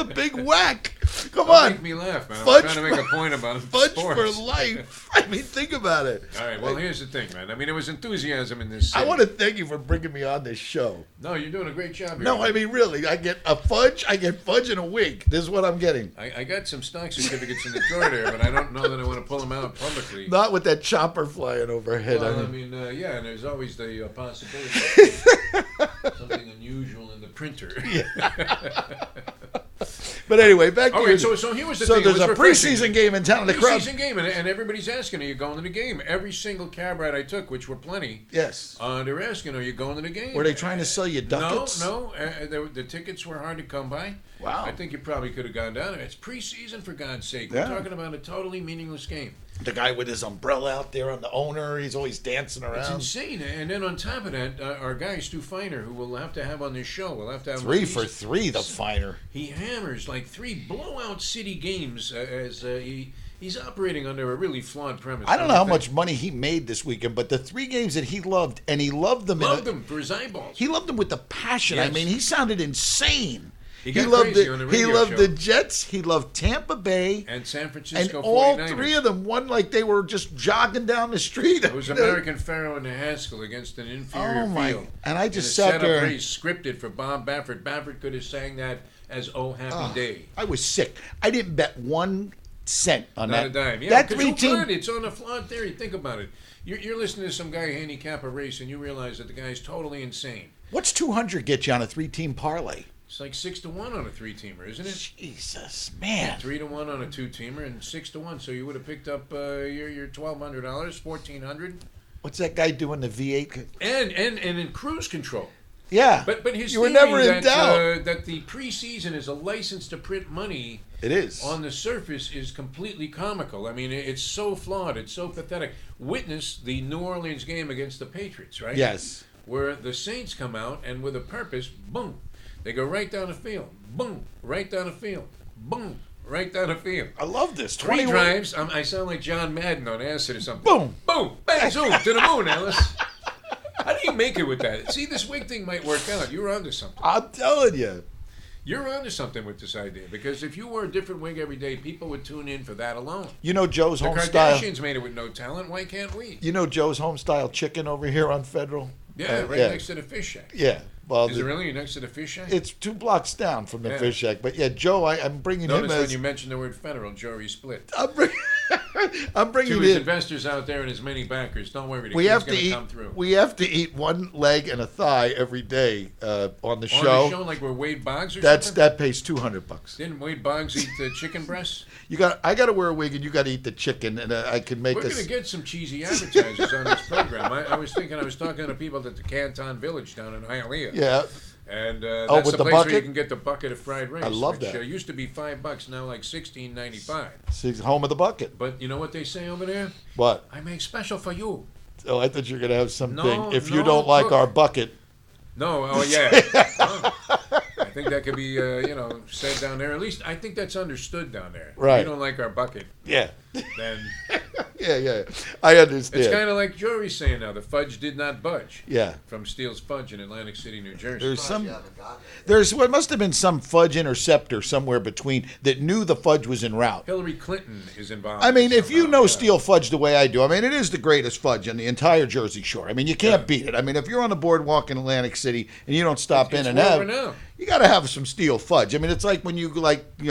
[SPEAKER 2] big whack. Come
[SPEAKER 1] don't
[SPEAKER 2] on.
[SPEAKER 1] make me laugh, man.
[SPEAKER 2] Fudge
[SPEAKER 1] I'm trying to make a point about
[SPEAKER 2] Fudge
[SPEAKER 1] sports.
[SPEAKER 2] for life. I mean, think about it.
[SPEAKER 1] All right, well, here's the thing, man. I mean, there was enthusiasm in this city.
[SPEAKER 2] I want to thank you for bringing me on this show.
[SPEAKER 1] No, you're doing a great job here.
[SPEAKER 2] No, I mean, really, I get fudge and a wig. This is what I'm getting.
[SPEAKER 1] I got some stock certificates in the drawer there, but I don't know that I want to pull them out publicly.
[SPEAKER 2] Not with that chopper flying overhead.
[SPEAKER 1] Well,
[SPEAKER 2] I mean,
[SPEAKER 1] yeah, and there's always the possibility of something unusual in the printer.
[SPEAKER 2] but anyway, back to
[SPEAKER 1] All
[SPEAKER 2] your-
[SPEAKER 1] right, so here was the
[SPEAKER 2] So
[SPEAKER 1] thing.
[SPEAKER 2] there's
[SPEAKER 1] It was
[SPEAKER 2] a
[SPEAKER 1] refreshing.
[SPEAKER 2] preseason game in town. The crowd.
[SPEAKER 1] Preseason game, and everybody's asking, are you going to the game? Every single cab ride I took, which were plenty,
[SPEAKER 2] Yes.
[SPEAKER 1] they're asking, are you going to the game?
[SPEAKER 2] Were they trying to sell you ducats?
[SPEAKER 1] No. The tickets were hard to come by.
[SPEAKER 2] Wow.
[SPEAKER 1] I think you probably could have gone down there. It's preseason, for God's sake.
[SPEAKER 2] Yeah.
[SPEAKER 1] We're talking about a totally meaningless game.
[SPEAKER 2] The guy with his umbrella out there on the owner, he's always dancing
[SPEAKER 1] It's
[SPEAKER 2] around.
[SPEAKER 1] insane. And then on top of that, our guy, Stu Feiner, who we'll have to have on this show, we'll have to have him
[SPEAKER 2] 3 for 3, the finer.
[SPEAKER 1] He hammers like 3 blowout city games as he's operating under a really flawed premise.
[SPEAKER 2] I don't know how
[SPEAKER 1] you think?
[SPEAKER 2] much money he made this weekend, but the 3 games that he loved, and he loved them.
[SPEAKER 1] Loved him for his eyeballs.
[SPEAKER 2] He loved them with the passion. I
[SPEAKER 1] Yes.
[SPEAKER 2] mean, he sounded insane.
[SPEAKER 1] He got
[SPEAKER 2] loved
[SPEAKER 1] crazy on the
[SPEAKER 2] He
[SPEAKER 1] radio
[SPEAKER 2] loved
[SPEAKER 1] show.
[SPEAKER 2] the Jets. He loved Tampa Bay.
[SPEAKER 1] And San
[SPEAKER 2] And
[SPEAKER 1] Francisco
[SPEAKER 2] all
[SPEAKER 1] 49ers.
[SPEAKER 2] 3 of them won like they were just jogging down the street.
[SPEAKER 1] It was American Pharaoh and the Haskell against an inferior
[SPEAKER 2] Oh, my-
[SPEAKER 1] field.
[SPEAKER 2] and I just
[SPEAKER 1] in a
[SPEAKER 2] sat
[SPEAKER 1] setup
[SPEAKER 2] there-
[SPEAKER 1] very scripted for Bob Baffert. Baffert could have sang that as "Oh Happy Day."
[SPEAKER 2] I was sick. I didn't bet 1 cent on
[SPEAKER 1] Not
[SPEAKER 2] that.
[SPEAKER 1] a dime. Yeah,
[SPEAKER 2] that
[SPEAKER 1] because
[SPEAKER 2] 3
[SPEAKER 1] who
[SPEAKER 2] team.
[SPEAKER 1] could? It's on a flawed theory. Think about it. You're listening to some guy handicap a race, and you realize that the guy's totally insane.
[SPEAKER 2] What's 200 get you on a 3-team parlay?
[SPEAKER 1] It's like 6-1 on a 3-teamer, isn't it?
[SPEAKER 2] Jesus, man.
[SPEAKER 1] 3-1 on a 2-teamer and 6-1. So you would have picked up your $1,200, $1,400,
[SPEAKER 2] What's that guy doing the V8?
[SPEAKER 1] and in cruise control.
[SPEAKER 2] Yeah.
[SPEAKER 1] But his
[SPEAKER 2] you were
[SPEAKER 1] theory
[SPEAKER 2] never in doubt.
[SPEAKER 1] that the preseason is a license to print money
[SPEAKER 2] It is.
[SPEAKER 1] on the surface is completely comical. I mean, it's so flawed. It's so pathetic. Witness the New Orleans game against the Patriots, right?
[SPEAKER 2] Yes.
[SPEAKER 1] Where the Saints come out and with a purpose, boom, they go right down the field. Boom, right down the field. Boom, right down the field.
[SPEAKER 2] I love this.
[SPEAKER 1] 3
[SPEAKER 2] 21
[SPEAKER 1] drives. I sound like John Madden on acid or something.
[SPEAKER 2] Boom.
[SPEAKER 1] Boom. Bang, zoom, to the moon, Alice. How do you make it with that? See, this wig thing might work out. You're onto something.
[SPEAKER 2] I'm telling you.
[SPEAKER 1] You're onto something with this idea. Because if you wore a different wig every day, people would tune in for that alone.
[SPEAKER 2] You know Joe's
[SPEAKER 1] The
[SPEAKER 2] home style.
[SPEAKER 1] Kardashians made it with no talent. Why can't we?
[SPEAKER 2] You know Joe's home style chicken over here on Federal?
[SPEAKER 1] Yeah, right
[SPEAKER 2] yeah.
[SPEAKER 1] next to the fish shack.
[SPEAKER 2] Yeah. Well,
[SPEAKER 1] Is it really next to the fish shack?
[SPEAKER 2] It's 2 blocks down from the
[SPEAKER 1] Yeah.
[SPEAKER 2] fish shack. But yeah, Joe, I'm bringing
[SPEAKER 1] Notice
[SPEAKER 2] him
[SPEAKER 1] when
[SPEAKER 2] as.
[SPEAKER 1] you mentioned the word federal, Jory split.
[SPEAKER 2] I'm bringing
[SPEAKER 1] To his
[SPEAKER 2] in.
[SPEAKER 1] investors out there and his many backers, don't worry, the
[SPEAKER 2] We
[SPEAKER 1] kid's
[SPEAKER 2] have to
[SPEAKER 1] going to
[SPEAKER 2] eat.
[SPEAKER 1] come through.
[SPEAKER 2] We have to eat 1 leg and a thigh every day on the
[SPEAKER 1] On
[SPEAKER 2] show.
[SPEAKER 1] the show, like we're Wade Boggs or
[SPEAKER 2] That's
[SPEAKER 1] something?
[SPEAKER 2] that pays $200.
[SPEAKER 1] Didn't Wade Boggs eat the chicken breasts?
[SPEAKER 2] I got to wear a wig and you got to eat the chicken, and I can make
[SPEAKER 1] We're
[SPEAKER 2] us.
[SPEAKER 1] going to get some cheesy advertisers on this program. I was thinking, I was talking to people at the Canton Village down in Hialeah.
[SPEAKER 2] Yeah.
[SPEAKER 1] And
[SPEAKER 2] Oh,
[SPEAKER 1] that's
[SPEAKER 2] with
[SPEAKER 1] the
[SPEAKER 2] the
[SPEAKER 1] place where you
[SPEAKER 2] bucket?
[SPEAKER 1] can get the bucket of fried rice.
[SPEAKER 2] I love
[SPEAKER 1] which,
[SPEAKER 2] that.
[SPEAKER 1] Used to be $5, now like $16.95.
[SPEAKER 2] See, home of the bucket.
[SPEAKER 1] But you know what they say over there?
[SPEAKER 2] What?
[SPEAKER 1] I make special for you.
[SPEAKER 2] Oh, I thought you were going to have something.
[SPEAKER 1] No,
[SPEAKER 2] If you
[SPEAKER 1] no,
[SPEAKER 2] don't like
[SPEAKER 1] cook.
[SPEAKER 2] our bucket.
[SPEAKER 1] No, oh yeah. Oh, I think that could be, said down there. At least I think that's understood down there.
[SPEAKER 2] Right.
[SPEAKER 1] If you don't like our bucket,
[SPEAKER 2] Yeah.
[SPEAKER 1] then
[SPEAKER 2] Yeah. I understand.
[SPEAKER 1] it's kind of like Jory's saying now. The fudge did not budge.
[SPEAKER 2] Yeah.
[SPEAKER 1] From Steele's Fudge in Atlantic City, New Jersey.
[SPEAKER 2] There's some.
[SPEAKER 3] You haven't gotten it.
[SPEAKER 2] There must have been some fudge interceptor somewhere between that knew the fudge was en route.
[SPEAKER 1] Hillary Clinton is involved.
[SPEAKER 2] I mean, if you
[SPEAKER 1] somehow,
[SPEAKER 2] know
[SPEAKER 1] yeah.
[SPEAKER 2] Steel Fudge the way I do, I mean, it is the greatest fudge on the entire Jersey Shore. I mean, you can't
[SPEAKER 1] Yeah.
[SPEAKER 2] beat it. I mean, if you're on the boardwalk in Atlantic City and you don't stop
[SPEAKER 1] It's
[SPEAKER 2] in and
[SPEAKER 1] world
[SPEAKER 2] have,
[SPEAKER 1] renowned.
[SPEAKER 2] you got to have some Steel Fudge. I mean, it's like when you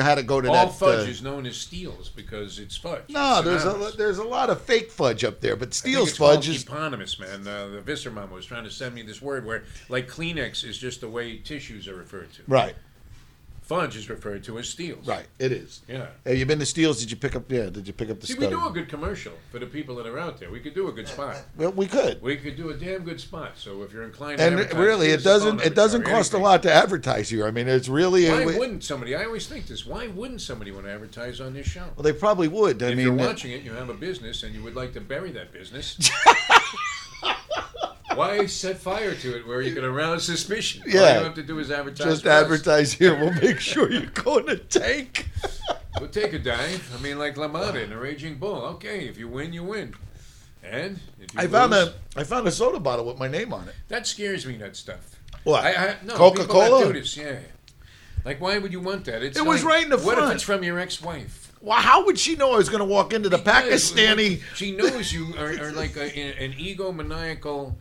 [SPEAKER 2] had to go to
[SPEAKER 1] All
[SPEAKER 2] that.
[SPEAKER 1] fudge is known as Steele's because it's fudge.
[SPEAKER 2] No,
[SPEAKER 1] It's synonymous.
[SPEAKER 2] there's a lot of fake fudge up there, but
[SPEAKER 1] I think
[SPEAKER 2] Steel's
[SPEAKER 1] it's called
[SPEAKER 2] fudge is
[SPEAKER 1] eponymous, man. The Visser mama was trying to send me this word where, like, Kleenex is just the way tissues are referred to.
[SPEAKER 2] right.
[SPEAKER 1] Fudge is referred to as Steele's.
[SPEAKER 2] Right, it is.
[SPEAKER 1] Yeah.
[SPEAKER 2] Have you been to Steel's? Did you pick up? Yeah, did you pick up the
[SPEAKER 1] See,
[SPEAKER 2] stuff?
[SPEAKER 1] we do a good commercial for the people that are out there. We could do a good spot.
[SPEAKER 2] Well, we could.
[SPEAKER 1] We could do a damn good spot. So if you're inclined to
[SPEAKER 2] And
[SPEAKER 1] advertise,
[SPEAKER 2] really,
[SPEAKER 1] give
[SPEAKER 2] it
[SPEAKER 1] us a phone
[SPEAKER 2] doesn't
[SPEAKER 1] number,
[SPEAKER 2] doesn't
[SPEAKER 1] Jerry,
[SPEAKER 2] cost a
[SPEAKER 1] anything.
[SPEAKER 2] lot to advertise here. I mean, it's really.
[SPEAKER 1] Why wouldn't somebody? I always think this. Why wouldn't somebody want to advertise on this show?
[SPEAKER 2] Well, they probably would. I
[SPEAKER 1] If
[SPEAKER 2] mean,
[SPEAKER 1] you're watching it, you have a business, and you would like to bury that business. Why set fire to it where you can arouse suspicion? All
[SPEAKER 2] Yeah.
[SPEAKER 1] you have to do is advertise.
[SPEAKER 2] just
[SPEAKER 1] for us.
[SPEAKER 2] advertise here. We'll make sure you go in the tank.
[SPEAKER 1] We'll take a dive. I mean, like LaMotta in the Raging Bull. Okay, if you win, you win. And if you
[SPEAKER 2] I found a soda bottle with my name on it.
[SPEAKER 1] that scares me. That stuff.
[SPEAKER 2] What?
[SPEAKER 1] No,
[SPEAKER 2] Coca-Cola?
[SPEAKER 1] people that do this, yeah. Like, why would you want that? It's
[SPEAKER 2] It was
[SPEAKER 1] like,
[SPEAKER 2] right in the
[SPEAKER 1] What
[SPEAKER 2] front.
[SPEAKER 1] if it's from your ex-wife?
[SPEAKER 2] Well, how would she know I was going to walk into the
[SPEAKER 1] Because
[SPEAKER 2] Pakistani?
[SPEAKER 1] She knows you are like an egomaniacal,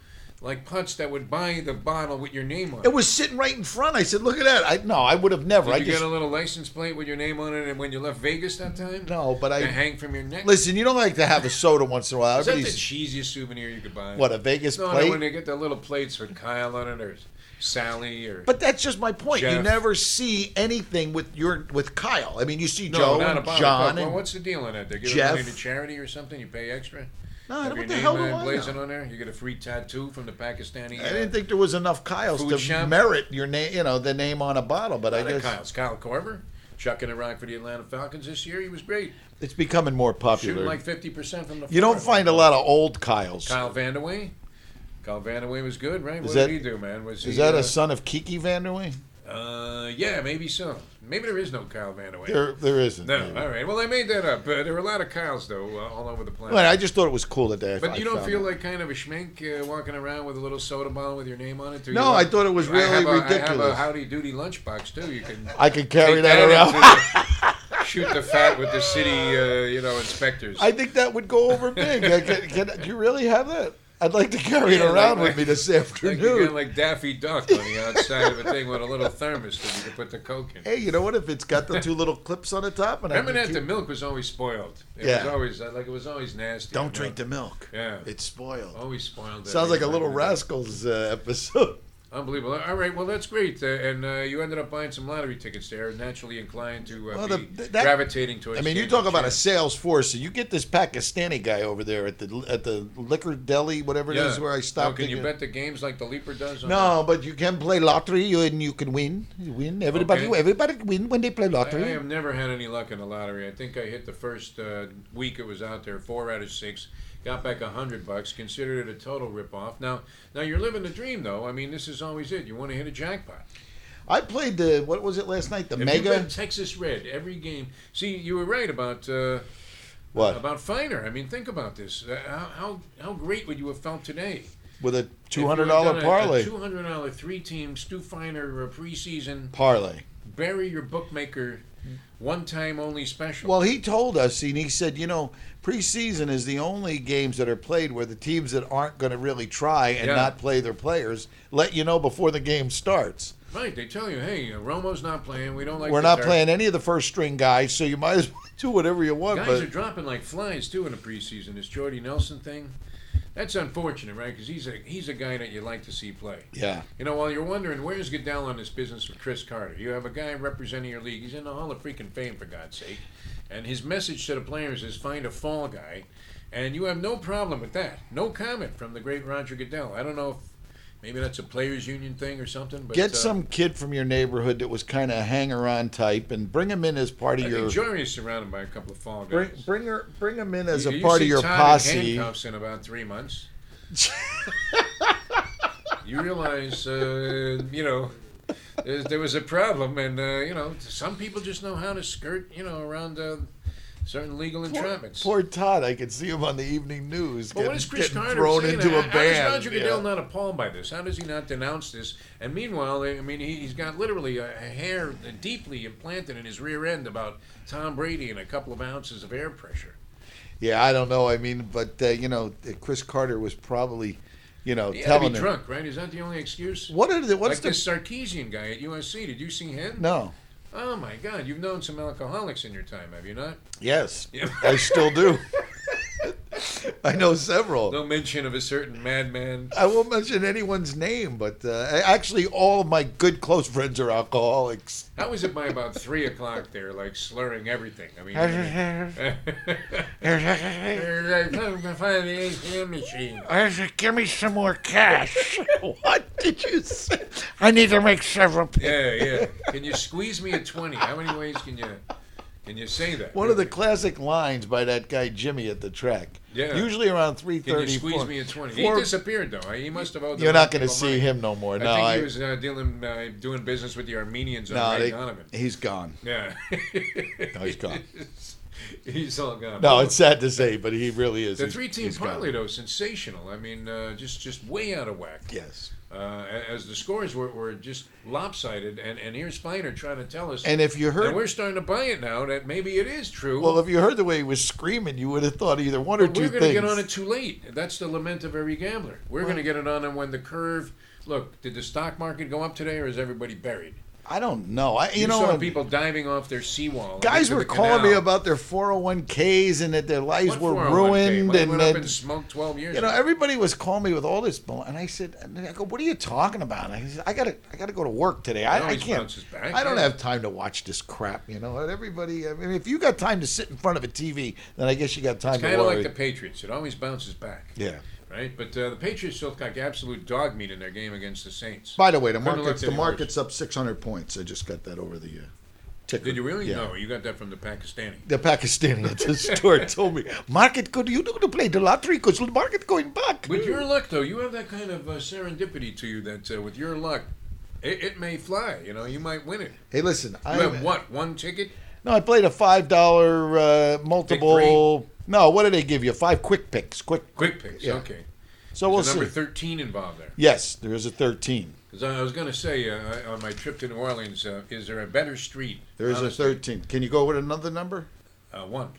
[SPEAKER 1] like putz that would buy the bottle with your name on it.
[SPEAKER 2] It was sitting right in front. I said, "Look at that." I would have never.
[SPEAKER 1] Did you get a little license plate with your name on it, and when you left Vegas that time?
[SPEAKER 2] No, but
[SPEAKER 1] to hang from your neck.
[SPEAKER 2] listen. You don't like to have a soda once in a while.
[SPEAKER 1] Is that the
[SPEAKER 2] Everybody's
[SPEAKER 1] cheesiest souvenir you could buy?
[SPEAKER 2] what, a Vegas
[SPEAKER 1] No,
[SPEAKER 2] plate?
[SPEAKER 1] when they get the little plates with Kyle on it, or Sally, or
[SPEAKER 2] But that's just my point. You
[SPEAKER 1] Jeff.
[SPEAKER 2] never see anything with Kyle. I mean, you see
[SPEAKER 1] no,
[SPEAKER 2] Joe
[SPEAKER 1] not a
[SPEAKER 2] and
[SPEAKER 1] bottle of
[SPEAKER 2] John
[SPEAKER 1] Coke. Well,
[SPEAKER 2] and
[SPEAKER 1] what's the deal on that? They give
[SPEAKER 2] Jeff.
[SPEAKER 1] money to charity or something? You pay extra?
[SPEAKER 2] no,
[SPEAKER 1] Have
[SPEAKER 2] what
[SPEAKER 1] your
[SPEAKER 2] the
[SPEAKER 1] name
[SPEAKER 2] hell do I
[SPEAKER 1] blazing
[SPEAKER 2] know?
[SPEAKER 1] on there? You get a free tattoo from the Pakistani.
[SPEAKER 2] I didn't think there was enough Kyles
[SPEAKER 1] Food
[SPEAKER 2] to
[SPEAKER 1] shop?
[SPEAKER 2] merit your name. You know, the name on a bottle. But I guess
[SPEAKER 1] Kyle's. Kyle Korver, chucking a rock for the Atlanta Falcons this year. He was great.
[SPEAKER 2] it's becoming more popular.
[SPEAKER 1] Shooting like 50% from the
[SPEAKER 2] You don't
[SPEAKER 1] floor.
[SPEAKER 2] find a lot of old Kyles.
[SPEAKER 1] Kyle Vandaway. Kyle Vandaway was good, right? What
[SPEAKER 2] that-
[SPEAKER 1] did he do, man? Was
[SPEAKER 2] Is
[SPEAKER 1] he,
[SPEAKER 2] that a son of Kiki Vanderway?
[SPEAKER 1] Yeah, maybe so. Maybe there is no Kyle Vandaway.
[SPEAKER 2] There isn't.
[SPEAKER 1] No, all right. Well, I made that up. There were a lot of Kyles, though, all over the planet.
[SPEAKER 2] Well, I just thought it was cool that they.
[SPEAKER 1] But you don't
[SPEAKER 2] found
[SPEAKER 1] feel
[SPEAKER 2] it.
[SPEAKER 1] like kind of a schmink walking around with a little soda bottle with your name on it? Too?
[SPEAKER 2] No, I thought it was really
[SPEAKER 1] I have a
[SPEAKER 2] ridiculous.
[SPEAKER 1] Howdy Doody lunchbox, too. You can
[SPEAKER 2] I could carry
[SPEAKER 1] take
[SPEAKER 2] that around.
[SPEAKER 1] into shoot the fat with the city, inspectors.
[SPEAKER 2] I think that would go over big. Do you really have that? I'd like to carry it
[SPEAKER 1] Yeah,
[SPEAKER 2] around
[SPEAKER 1] like-
[SPEAKER 2] with me this
[SPEAKER 1] like you
[SPEAKER 2] afternoon.
[SPEAKER 1] get like Daffy Duck on the outside of a thing with a little thermos that you can put the Coke in.
[SPEAKER 2] Hey, you know what? If it's got the two little clips on the top, and
[SPEAKER 1] Remember
[SPEAKER 2] I
[SPEAKER 1] that
[SPEAKER 2] can
[SPEAKER 1] the
[SPEAKER 2] keep-
[SPEAKER 1] milk was always spoiled. It
[SPEAKER 2] Yeah.
[SPEAKER 1] was always it was always nasty.
[SPEAKER 2] don't drink the milk.
[SPEAKER 1] Yeah.
[SPEAKER 2] It's spoiled.
[SPEAKER 1] Always spoiled.
[SPEAKER 2] Sounds like a Little
[SPEAKER 1] rascal.
[SPEAKER 2] Rascals episode.
[SPEAKER 1] Unbelievable. All right, well, that's great. And you ended up buying some lottery tickets there, naturally inclined to
[SPEAKER 2] Well,
[SPEAKER 1] be
[SPEAKER 2] that-
[SPEAKER 1] gravitating towards
[SPEAKER 2] I mean, you
[SPEAKER 1] Kansas
[SPEAKER 2] talk about a
[SPEAKER 1] City.
[SPEAKER 2] sales force. So you get this Pakistani guy over there at the liquor deli, whatever it is, where I
[SPEAKER 1] Now,
[SPEAKER 2] stopped.
[SPEAKER 1] can
[SPEAKER 2] to
[SPEAKER 1] you
[SPEAKER 2] get-
[SPEAKER 1] bet the games like the Leaper does? On
[SPEAKER 2] No, but you can play lottery and you can win. You win. Everybody win when they play
[SPEAKER 1] I
[SPEAKER 2] lottery.
[SPEAKER 1] have never had any luck in the lottery. I think I hit the first week it was out there, 4 out of 6. Got back $100. Considered it a total ripoff. Now you're living the dream, though. I mean, this is always it. You want to hit a jackpot.
[SPEAKER 2] I played what was it last night? The
[SPEAKER 1] If you
[SPEAKER 2] Mega.
[SPEAKER 1] bet Texas Red every game. See, you were right about
[SPEAKER 2] What?
[SPEAKER 1] about Feiner. I mean, think about this. How great would you have felt today?
[SPEAKER 2] With a
[SPEAKER 1] If you had
[SPEAKER 2] $200
[SPEAKER 1] done
[SPEAKER 2] parlay.
[SPEAKER 1] A $200 3-team Stu Feiner preseason.
[SPEAKER 2] Parlay.
[SPEAKER 1] Bury your bookmaker. One time only special.
[SPEAKER 2] Well, he told us, and he said, preseason is the only games that are played where the teams that aren't going to really try and
[SPEAKER 1] Yeah.
[SPEAKER 2] not play their players let you know before the game starts.
[SPEAKER 1] Right, they tell you, hey, Romo's not playing. We don't like.
[SPEAKER 2] We're
[SPEAKER 1] the
[SPEAKER 2] not
[SPEAKER 1] Turk.
[SPEAKER 2] playing any of the first string guys, so you might as well do whatever you want.
[SPEAKER 1] Guys
[SPEAKER 2] But
[SPEAKER 1] are dropping like flies too in the preseason. This Jordy Nelson thing, that's unfortunate, right? Because he's a guy that you like to see play.
[SPEAKER 2] yeah,
[SPEAKER 1] While you're wondering where's Goodell on this business with Chris Carter, you have a guy representing your league. He's in the Hall of Freaking Fame, for God's sake. And his message to the players is find a fall guy, and you have no problem with that. No comment from the great Roger Goodell. I don't know Maybe that's a players' union thing or something. But
[SPEAKER 2] Get some kid from your neighborhood that was kind of hanger-on type, and bring him in as part of
[SPEAKER 1] I
[SPEAKER 2] your.
[SPEAKER 1] think Jory is surrounded by a couple of fall guys.
[SPEAKER 2] Bring him in as
[SPEAKER 1] You
[SPEAKER 2] a part
[SPEAKER 1] see
[SPEAKER 2] of your
[SPEAKER 1] Todd in
[SPEAKER 2] posse.
[SPEAKER 1] handcuffs in about 3 months. You realize, there was a problem, and some people just know how to skirt, around certain legal entrapments.
[SPEAKER 2] Poor Todd, I could see him on the evening news.
[SPEAKER 1] But what is Chris
[SPEAKER 2] getting
[SPEAKER 1] Carter
[SPEAKER 2] thrown
[SPEAKER 1] saying?
[SPEAKER 2] into a
[SPEAKER 1] How is
[SPEAKER 2] band?
[SPEAKER 1] Roger Goodell not appalled by this? How does he not denounce this? And meanwhile, he's got literally a hair deeply implanted in his rear end about Tom Brady and a couple of ounces of air pressure.
[SPEAKER 2] Yeah, I don't know. I mean, but Chris Carter was probably,
[SPEAKER 1] He had to
[SPEAKER 2] telling
[SPEAKER 1] be
[SPEAKER 2] her.
[SPEAKER 1] drunk, right? Is that the only excuse?
[SPEAKER 2] What's
[SPEAKER 1] this Sarkeesian guy at USC? Did you see him?
[SPEAKER 2] No.
[SPEAKER 1] Oh my God! You've known some alcoholics in your time, have you not?
[SPEAKER 2] Yes,
[SPEAKER 1] Yeah.
[SPEAKER 2] I still do. I know several.
[SPEAKER 1] No mention of a certain madman.
[SPEAKER 2] I won't mention anyone's name, but actually, all of my good close friends are alcoholics.
[SPEAKER 1] How was it by about 3 o'clock? They're like slurring everything. I mean, find the ATM machine.
[SPEAKER 2] Give me some more cash. What did you say? I need to make several payments.
[SPEAKER 1] Yeah. Can you squeeze me a 20? How many ways can you say that?
[SPEAKER 2] One of the classic lines by that guy Jimmy at the track.
[SPEAKER 1] Yeah.
[SPEAKER 2] Usually around 3:30.
[SPEAKER 1] Can you squeeze me a 20? He disappeared though. He must have owed the
[SPEAKER 2] You're not going to
[SPEAKER 1] people
[SPEAKER 2] see
[SPEAKER 1] money.
[SPEAKER 2] him no more.
[SPEAKER 1] I
[SPEAKER 2] No,
[SPEAKER 1] think he was doing business with the Armenians on Ray Donovan.
[SPEAKER 2] he's gone.
[SPEAKER 1] Yeah.
[SPEAKER 2] No, he's gone.
[SPEAKER 1] He's all gone.
[SPEAKER 2] No, it's sad to say, but he really is.
[SPEAKER 1] The
[SPEAKER 2] He's-
[SPEAKER 1] 3-team
[SPEAKER 2] he's gone.
[SPEAKER 1] parlay, though, sensational. I mean, just way out of whack.
[SPEAKER 2] Yes.
[SPEAKER 1] As the scores were just lopsided, and here's Feiner trying to tell us,
[SPEAKER 2] And if you heard,
[SPEAKER 1] and we're starting to buy it now that maybe it is true.
[SPEAKER 2] well, if you heard the way he was screaming, you would have thought either one or
[SPEAKER 1] but
[SPEAKER 2] two
[SPEAKER 1] we're
[SPEAKER 2] things.
[SPEAKER 1] going to get on it too late. That's the lament of every gambler. We're going to get it on when the curve. Look, did the stock market go up today, or is everybody buried?
[SPEAKER 2] I don't know.
[SPEAKER 1] You saw people diving off their seawall.
[SPEAKER 2] Guys
[SPEAKER 1] into
[SPEAKER 2] were
[SPEAKER 1] the
[SPEAKER 2] calling me
[SPEAKER 1] canal.
[SPEAKER 2] about their 401ks and that their lives
[SPEAKER 1] What
[SPEAKER 2] were
[SPEAKER 1] 401k?
[SPEAKER 2] ruined,
[SPEAKER 1] Money
[SPEAKER 2] and
[SPEAKER 1] went up
[SPEAKER 2] that
[SPEAKER 1] and smoked 12 years.
[SPEAKER 2] you know
[SPEAKER 1] ago.
[SPEAKER 2] everybody was calling me with all this. And I said, "What are you talking about?" I said, "I gotta go to work today.
[SPEAKER 1] It
[SPEAKER 2] I
[SPEAKER 1] always
[SPEAKER 2] can't.
[SPEAKER 1] bounces back,
[SPEAKER 2] I don't
[SPEAKER 1] yeah.
[SPEAKER 2] have time to watch this crap. You know, and everybody. I mean, if you got time to sit in front of a TV, then I guess you got time
[SPEAKER 1] It's
[SPEAKER 2] to
[SPEAKER 1] kind of
[SPEAKER 2] worry.
[SPEAKER 1] like the Patriots. It always bounces back.
[SPEAKER 2] Yeah.
[SPEAKER 1] Right, but the Patriots look like absolute dog meat in their game against the Saints.
[SPEAKER 2] By the way, the
[SPEAKER 1] Couldn't have
[SPEAKER 2] market's
[SPEAKER 1] looked any
[SPEAKER 2] market's up 600 points. I just got that over the ticker.
[SPEAKER 1] Did you really?
[SPEAKER 2] Yeah.
[SPEAKER 1] No, you got that from the Pakistani.
[SPEAKER 2] The Pakistani at the store told me, "Market, could you do to play the lottery? Because the market going back."
[SPEAKER 1] With your luck, though, you have that kind of serendipity to you that with your luck, it may fly. You know, you might win it.
[SPEAKER 2] Hey, listen,
[SPEAKER 1] You have what? One ticket?
[SPEAKER 2] No, I played a $5 multiple. No, what did they give you? 5 quick picks. Quick
[SPEAKER 1] picks.
[SPEAKER 2] Yeah.
[SPEAKER 1] Okay.
[SPEAKER 2] So
[SPEAKER 1] There's
[SPEAKER 2] we'll
[SPEAKER 1] a number
[SPEAKER 2] see.
[SPEAKER 1] 13 involved there.
[SPEAKER 2] Yes, there is a 13.
[SPEAKER 1] Because I was going to say on my trip to New Orleans, is there a better street?
[SPEAKER 2] There is a
[SPEAKER 1] Honestly,
[SPEAKER 2] 13. Can you go with another number?
[SPEAKER 1] One.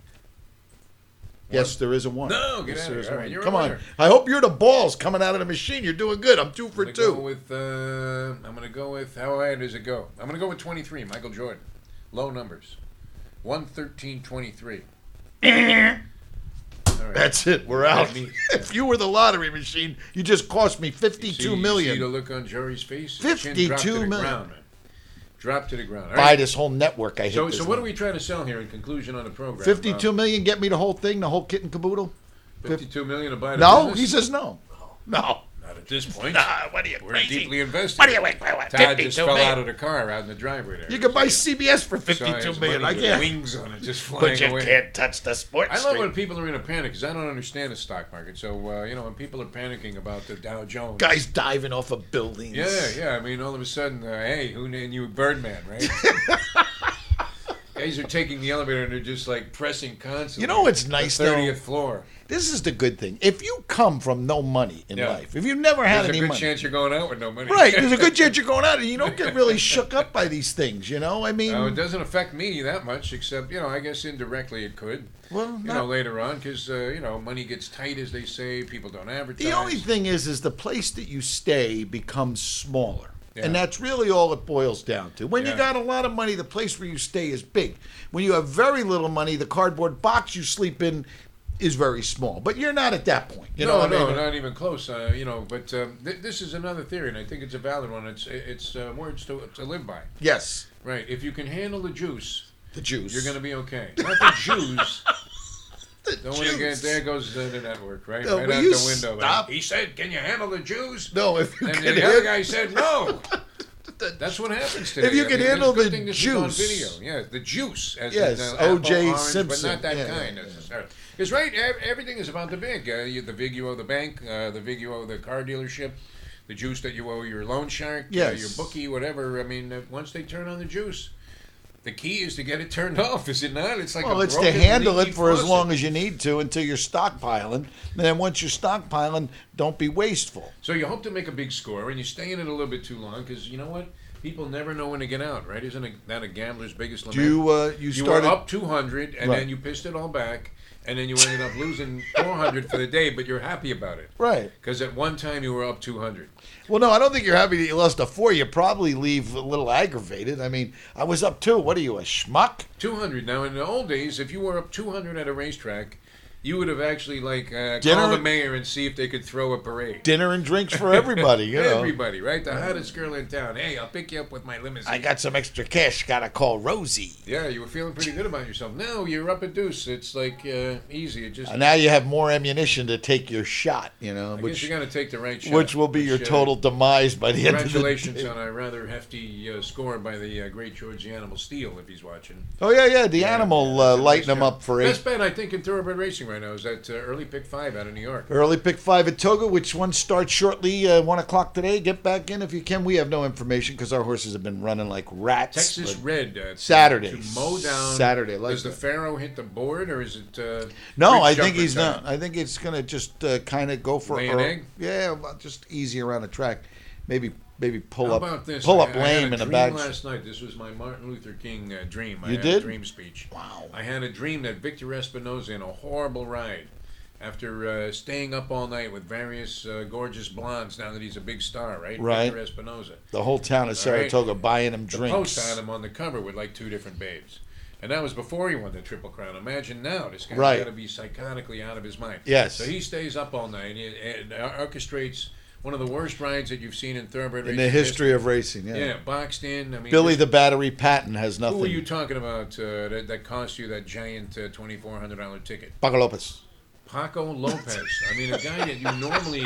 [SPEAKER 2] Yes, there is a 1.
[SPEAKER 1] No, get
[SPEAKER 2] Yes,
[SPEAKER 1] out
[SPEAKER 2] there
[SPEAKER 1] of
[SPEAKER 2] is
[SPEAKER 1] here.
[SPEAKER 2] a
[SPEAKER 1] All right,
[SPEAKER 2] 1.
[SPEAKER 1] you're a
[SPEAKER 2] Come on.
[SPEAKER 1] winner.
[SPEAKER 2] I hope you're the balls coming out of the machine. You're doing good. I'm 2 for
[SPEAKER 1] I'm
[SPEAKER 2] 2.
[SPEAKER 1] I'm going to go with, how high does it go? I'm going to go with 23, Michael Jordan. Low numbers. 113.23. All right.
[SPEAKER 2] That's it. We're out.
[SPEAKER 1] Me.
[SPEAKER 2] If you were the lottery machine, you just cost me $52 million.
[SPEAKER 1] See the look on Jory's face? His chin dropped to
[SPEAKER 2] 52
[SPEAKER 1] the
[SPEAKER 2] million.
[SPEAKER 1] ground, man. Drop to the ground. All
[SPEAKER 2] Buy
[SPEAKER 1] right.
[SPEAKER 2] this whole network. I hate
[SPEAKER 1] So
[SPEAKER 2] this
[SPEAKER 1] what
[SPEAKER 2] one.
[SPEAKER 1] are we trying to sell here in conclusion on the program?
[SPEAKER 2] 52 million, get me the whole thing, the whole kit and caboodle?
[SPEAKER 1] 52 million to buy the
[SPEAKER 2] No,
[SPEAKER 1] business?
[SPEAKER 2] he says no. No.
[SPEAKER 1] Not at this point.
[SPEAKER 2] What are you
[SPEAKER 1] We're
[SPEAKER 2] crazy?
[SPEAKER 1] deeply invested.
[SPEAKER 2] What are you waiting for? What,
[SPEAKER 1] Todd just
[SPEAKER 2] 52
[SPEAKER 1] fell
[SPEAKER 2] million?
[SPEAKER 1] out of the car out in the driveway there.
[SPEAKER 2] You can buy CBS for
[SPEAKER 1] Saw
[SPEAKER 2] 52
[SPEAKER 1] his
[SPEAKER 2] million.
[SPEAKER 1] money
[SPEAKER 2] I
[SPEAKER 1] with
[SPEAKER 2] can't.
[SPEAKER 1] wings on it just flying
[SPEAKER 2] But you
[SPEAKER 1] away.
[SPEAKER 2] can't touch the sports.
[SPEAKER 1] I love
[SPEAKER 2] street.
[SPEAKER 1] when people are in a panic because I don't understand the stock market. So when people are panicking about the Dow Jones,
[SPEAKER 2] Guys diving off of buildings.
[SPEAKER 1] Yeah. I mean, all of a sudden, hey, who named you Birdman, right? Guys are taking the elevator and they're just like pressing constantly.
[SPEAKER 2] You know what's nice,
[SPEAKER 1] the
[SPEAKER 2] though?
[SPEAKER 1] 30th floor.
[SPEAKER 2] This is the good thing. If you come from no money in
[SPEAKER 1] Yeah.
[SPEAKER 2] life, if you never had
[SPEAKER 1] There's a
[SPEAKER 2] any
[SPEAKER 1] good
[SPEAKER 2] money,
[SPEAKER 1] chance you're going out with no money.
[SPEAKER 2] right? There's a good chance you're going out and you don't get really shook up by these things. You know, I mean,
[SPEAKER 1] It doesn't affect me that much, except I guess indirectly it could.
[SPEAKER 2] well,
[SPEAKER 1] Later on, because money gets tight, as they say. People don't advertise.
[SPEAKER 2] the only thing is the place that you stay becomes smaller.
[SPEAKER 1] Yeah.
[SPEAKER 2] And that's really all it boils down to. When you
[SPEAKER 1] Yeah.
[SPEAKER 2] got a lot of money, the place where you stay is big. When you have very little money, the cardboard box you sleep in is very small. But you're not at that point. You know what I mean?
[SPEAKER 1] not even close. But this is another theory, and I think it's a valid one. It's words to live by.
[SPEAKER 2] Yes.
[SPEAKER 1] Right. If you can handle the juice,
[SPEAKER 2] The Jews.
[SPEAKER 1] you're going to be okay. Not the Jews.
[SPEAKER 2] The
[SPEAKER 1] Don't want to get there. Goes the network right,
[SPEAKER 2] No,
[SPEAKER 1] right
[SPEAKER 2] will
[SPEAKER 1] out
[SPEAKER 2] you
[SPEAKER 1] the window.
[SPEAKER 2] stop?
[SPEAKER 1] He said, "Can you handle the Jews?"
[SPEAKER 2] No, if you
[SPEAKER 1] And
[SPEAKER 2] can
[SPEAKER 1] the other guy said, "No." That's what happens today.
[SPEAKER 2] If you can handle
[SPEAKER 1] it's a good
[SPEAKER 2] the
[SPEAKER 1] thing this is on
[SPEAKER 2] juice.
[SPEAKER 1] video. Yeah, the juice. As
[SPEAKER 2] Yes,
[SPEAKER 1] in, apple,
[SPEAKER 2] O.J.
[SPEAKER 1] orange,
[SPEAKER 2] Simpson.
[SPEAKER 1] but not that
[SPEAKER 2] Yeah,
[SPEAKER 1] kind
[SPEAKER 2] yeah,
[SPEAKER 1] necessarily. Because right, everything is about the vig. The vig you owe the bank, the vig you owe the car dealership, the juice that you owe your loan shark,
[SPEAKER 2] Yes.
[SPEAKER 1] your bookie, whatever. I mean, once they turn on the juice, the key is to get it turned off. Is it not? It's like
[SPEAKER 2] Well,
[SPEAKER 1] a
[SPEAKER 2] it's to
[SPEAKER 1] broken
[SPEAKER 2] handle
[SPEAKER 1] leaky
[SPEAKER 2] it for as
[SPEAKER 1] faucet.
[SPEAKER 2] long as you need to until you're stockpiling. And then once you're stockpiling, don't be wasteful.
[SPEAKER 1] So you hope to make a big score, and you stay in it a little bit too long because you know what? People never know when to get out, right? Isn't that a gambler's biggest lament?
[SPEAKER 2] You
[SPEAKER 1] You
[SPEAKER 2] started
[SPEAKER 1] were up 200, and
[SPEAKER 2] Right.
[SPEAKER 1] then you pissed it all back, and then you ended up losing 400 for the day, but you're happy about it.
[SPEAKER 2] right.
[SPEAKER 1] Because at one time you were up 200.
[SPEAKER 2] Well, no, I don't think you're happy that you lost a 4. You probably leave a little aggravated. I mean, I was up 2. What are you, a schmuck?
[SPEAKER 1] 200. Now, in the old days, if you were up 200 at a racetrack, you would have actually,
[SPEAKER 2] Dinner-
[SPEAKER 1] called the mayor and see if they could throw a parade.
[SPEAKER 2] Dinner and drinks for everybody, you know.
[SPEAKER 1] Everybody, right? The hottest girl in town. Hey, I'll pick you up with my limousine.
[SPEAKER 2] I got some extra cash. Gotta call Rosie.
[SPEAKER 1] Yeah, you were feeling pretty good about yourself. Now you're up a deuce. It's like easy. It just
[SPEAKER 2] Now you have more ammunition to take your shot, you know,
[SPEAKER 1] I guess
[SPEAKER 2] which
[SPEAKER 1] you got to take the right shot.
[SPEAKER 2] which will be your total demise by the end of the
[SPEAKER 1] Congratulations
[SPEAKER 2] day.
[SPEAKER 1] on a rather hefty score by the great George the Animal Steele, if he's watching.
[SPEAKER 2] Oh yeah, the animal
[SPEAKER 1] That's a
[SPEAKER 2] lighting
[SPEAKER 1] nice
[SPEAKER 2] him
[SPEAKER 1] job.
[SPEAKER 2] up for
[SPEAKER 1] Best
[SPEAKER 2] 8.
[SPEAKER 1] bet I think in thoroughbred racing right now is that early pick 5 out of New York.
[SPEAKER 2] Early pick 5 at Toga, which one starts shortly, 1 o'clock today. Get back in if you can. We have no information because our horses have been running like rats.
[SPEAKER 1] Texas
[SPEAKER 2] but-
[SPEAKER 1] Red
[SPEAKER 2] Saturday.
[SPEAKER 1] to mow down.
[SPEAKER 2] Saturday, I like
[SPEAKER 1] does the
[SPEAKER 2] that.
[SPEAKER 1] Pharaoh hit the board or is it?
[SPEAKER 2] No,
[SPEAKER 1] Rich
[SPEAKER 2] I think
[SPEAKER 1] jumper
[SPEAKER 2] he's
[SPEAKER 1] time?
[SPEAKER 2] not. I think it's going to just kind of go for
[SPEAKER 1] Lay an egg?
[SPEAKER 2] Yeah, well, just easy around the track. Maybe pull
[SPEAKER 1] How
[SPEAKER 2] up
[SPEAKER 1] about this?
[SPEAKER 2] pull
[SPEAKER 1] I
[SPEAKER 2] up
[SPEAKER 1] had
[SPEAKER 2] lame
[SPEAKER 1] a
[SPEAKER 2] in the
[SPEAKER 1] dream
[SPEAKER 2] back.
[SPEAKER 1] last night. This was my Martin Luther King dream. I
[SPEAKER 2] You
[SPEAKER 1] had
[SPEAKER 2] did?
[SPEAKER 1] a dream speech.
[SPEAKER 2] Wow.
[SPEAKER 1] I had a dream that Victor Espinoza, in a horrible ride, after staying up all night with various gorgeous blondes, now that he's a big star, right?
[SPEAKER 2] Right.
[SPEAKER 1] Victor Espinoza.
[SPEAKER 2] The whole town of
[SPEAKER 1] All right.
[SPEAKER 2] Saratoga buying him
[SPEAKER 1] The
[SPEAKER 2] drinks.
[SPEAKER 1] Post had him on the cover with like 2 different babes. And that was before he won the Triple Crown. Imagine now, this guy's
[SPEAKER 2] Right.
[SPEAKER 1] got to be psychotically out of his mind.
[SPEAKER 2] Yes.
[SPEAKER 1] So he stays up all night and orchestrates one of the worst rides that you've seen in thoroughbred
[SPEAKER 2] in
[SPEAKER 1] racing
[SPEAKER 2] the history of racing. Yeah.
[SPEAKER 1] Yeah, boxed in. I mean,
[SPEAKER 2] Billy
[SPEAKER 1] just-
[SPEAKER 2] the Battery Patton has nothing.
[SPEAKER 1] who are you talking about that cost you that giant $2,400 ticket?
[SPEAKER 2] Paco Lopez.
[SPEAKER 1] Paco Lopez. I mean, a guy that you normally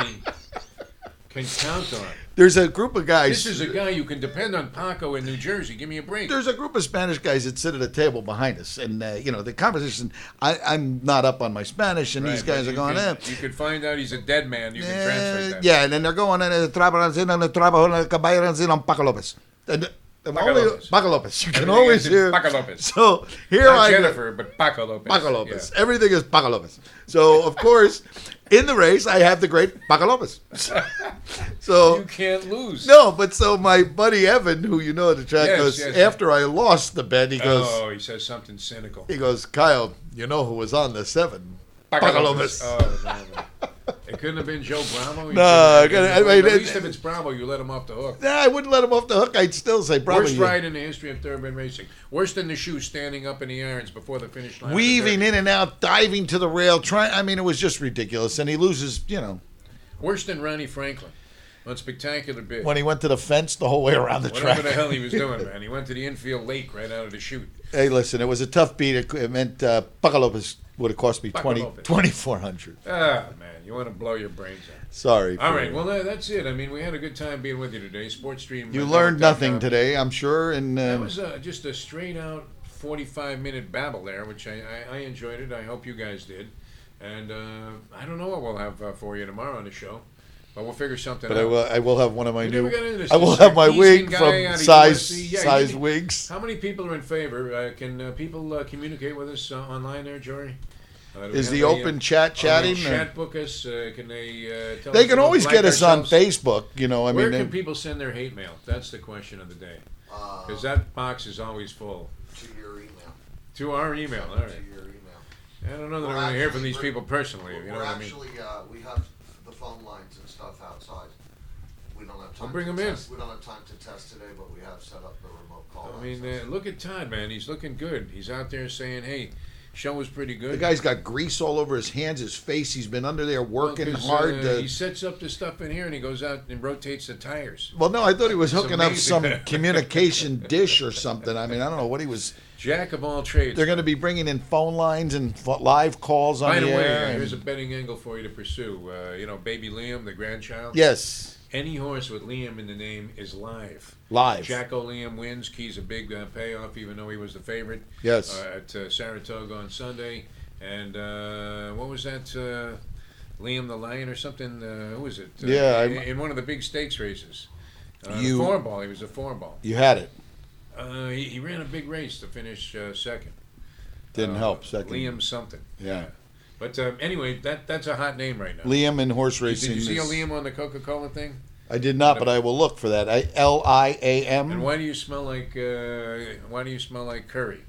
[SPEAKER 1] can count on.
[SPEAKER 2] There's a group of guys.
[SPEAKER 1] This is a guy you can depend on. Paco in New Jersey. Give me a break.
[SPEAKER 2] There's a group of Spanish guys that sit at a table behind us, and the conversation. I'm not up on my Spanish, and these
[SPEAKER 1] Right,
[SPEAKER 2] guys
[SPEAKER 1] but
[SPEAKER 2] are going,
[SPEAKER 1] You could find out he's a dead man. You can translate that.
[SPEAKER 2] yeah, and then they're going, Paco Lopez. And
[SPEAKER 1] Lopez.
[SPEAKER 2] Paco Lopez. You can
[SPEAKER 1] Everything
[SPEAKER 2] always
[SPEAKER 1] is
[SPEAKER 2] hear
[SPEAKER 1] Paco Lopez.
[SPEAKER 2] So here
[SPEAKER 1] Not
[SPEAKER 2] I go.
[SPEAKER 1] Jennifer, but Paco Lopez.
[SPEAKER 2] Paco Lopez.
[SPEAKER 1] Yeah.
[SPEAKER 2] Everything is Paco Lopez. So of course, in the race, I have the great Paco Lopez. So
[SPEAKER 1] You can't lose.
[SPEAKER 2] no, but so my buddy Evan, who you know at the track,
[SPEAKER 1] Yes,
[SPEAKER 2] goes
[SPEAKER 1] yes.
[SPEAKER 2] after I lost the bet. He goes,
[SPEAKER 1] Oh, he says something cynical.
[SPEAKER 2] Kyle, you know who was on the 7? Paco Lopez.
[SPEAKER 1] Oh, no. It couldn't have been Joe Bravo.
[SPEAKER 2] No, I mean,
[SPEAKER 1] at least if it's Bravo, you let him off the hook.
[SPEAKER 2] Nah, I wouldn't let him off the hook. I'd still say probably
[SPEAKER 1] Worst ride in the history of thoroughbred racing. Worse than the shoe standing up in the irons before the finish line. of the
[SPEAKER 2] weaving
[SPEAKER 1] Derby.
[SPEAKER 2] in and out, diving to the rail. It was just ridiculous. And he loses,
[SPEAKER 1] Worse than Ronnie Franklin on Spectacular Big.
[SPEAKER 2] when he went to the fence the whole way around the
[SPEAKER 1] Whatever
[SPEAKER 2] track.
[SPEAKER 1] the hell he was doing, man. He went to the infield lake right out of the chute.
[SPEAKER 2] Hey, listen, it was a tough beat. It meant Paco Lopez would have cost me
[SPEAKER 1] Paco Lopez.
[SPEAKER 2] $2,400.
[SPEAKER 1] Ah, man, you want to blow your brains out.
[SPEAKER 2] Sorry.
[SPEAKER 1] All right, well, that's it. I mean, we had a good time being with you today. Sports Stream.
[SPEAKER 2] You learned nothing
[SPEAKER 1] today.
[SPEAKER 2] today, I'm sure. And
[SPEAKER 1] That was just a straight-out 45-minute babble there, which I enjoyed it. I hope you guys did. And I don't know what we'll have for you tomorrow on the show, but we'll figure something
[SPEAKER 2] but
[SPEAKER 1] out.
[SPEAKER 2] I will have one of my
[SPEAKER 1] We
[SPEAKER 2] new.
[SPEAKER 1] never got into this.
[SPEAKER 2] I will
[SPEAKER 1] This
[SPEAKER 2] have my
[SPEAKER 1] Sarkeesian
[SPEAKER 2] wig
[SPEAKER 1] guy
[SPEAKER 2] from
[SPEAKER 1] out of
[SPEAKER 2] size
[SPEAKER 1] USC. Yeah,
[SPEAKER 2] size
[SPEAKER 1] you-
[SPEAKER 2] wigs.
[SPEAKER 1] How many people are in favor? Can people communicate with us online there, Jory? Do we
[SPEAKER 2] Is
[SPEAKER 1] have
[SPEAKER 2] the
[SPEAKER 1] a,
[SPEAKER 2] open chat chatting?
[SPEAKER 1] Chat book us. Can they tell
[SPEAKER 2] They
[SPEAKER 1] us
[SPEAKER 2] can
[SPEAKER 1] to
[SPEAKER 2] always
[SPEAKER 1] like
[SPEAKER 2] get us on
[SPEAKER 1] ourselves?
[SPEAKER 2] Facebook.
[SPEAKER 1] Where
[SPEAKER 2] they-
[SPEAKER 1] can people send their hate mail? That's the question of the day. Because
[SPEAKER 3] Uh,
[SPEAKER 1] that box is always full.
[SPEAKER 3] to your email.
[SPEAKER 1] To our email, all
[SPEAKER 3] To
[SPEAKER 1] right.
[SPEAKER 3] your email.
[SPEAKER 1] I don't know that
[SPEAKER 3] We're
[SPEAKER 1] I want to hear from
[SPEAKER 3] actually-
[SPEAKER 1] these people personally. You know
[SPEAKER 3] We're
[SPEAKER 1] what I mean?
[SPEAKER 3] actually, we have the phone lines and stuff outside. We don't have time.
[SPEAKER 1] Well, bring
[SPEAKER 3] to
[SPEAKER 1] 'em in.
[SPEAKER 3] test. We don't have time to test today, but we have set up the remote call.
[SPEAKER 1] I mean,
[SPEAKER 3] access.
[SPEAKER 1] look at Todd, man. He's looking good. He's out there saying, hey, show was pretty good.
[SPEAKER 2] The guy's got grease all over his hands, his face. He's been under there
[SPEAKER 1] Well,
[SPEAKER 2] working
[SPEAKER 1] 'cause,
[SPEAKER 2] hard.
[SPEAKER 1] he sets up the stuff in here and he goes out and rotates the tires.
[SPEAKER 2] Well, no, I thought he was
[SPEAKER 1] It's
[SPEAKER 2] hooking up
[SPEAKER 1] amazing.
[SPEAKER 2] some communication dish or something. I mean, I don't know what he was
[SPEAKER 1] Jack of all trades.
[SPEAKER 2] They're going to be bringing in phone lines and live calls on
[SPEAKER 1] By the
[SPEAKER 2] the
[SPEAKER 1] way,
[SPEAKER 2] air.
[SPEAKER 1] here's a betting angle for you to pursue. Baby Liam, the grandchild.
[SPEAKER 2] Yes,
[SPEAKER 1] Any horse with Liam in the name is live.
[SPEAKER 2] live.
[SPEAKER 1] Jacko Liam wins. Key's a big payoff, even though he was the favorite.
[SPEAKER 2] Yes.
[SPEAKER 1] At Saratoga on Sunday. And what was that? Liam the Lion or something? Who was it?
[SPEAKER 2] Yeah,
[SPEAKER 1] in one of the big stakes races.
[SPEAKER 2] You-
[SPEAKER 1] The four ball. He was a four ball.
[SPEAKER 2] You had it.
[SPEAKER 1] He ran a big race to finish second.
[SPEAKER 2] Didn't help. Second.
[SPEAKER 1] Liam something.
[SPEAKER 2] Yeah.
[SPEAKER 1] But anyway, that's a hot name right now.
[SPEAKER 2] Liam in horse racing.
[SPEAKER 1] Did you see a
[SPEAKER 2] is-
[SPEAKER 1] Liam on the Coca-Cola thing?
[SPEAKER 2] I did not, but I will look for that. Liam.
[SPEAKER 1] And why do you smell like curry?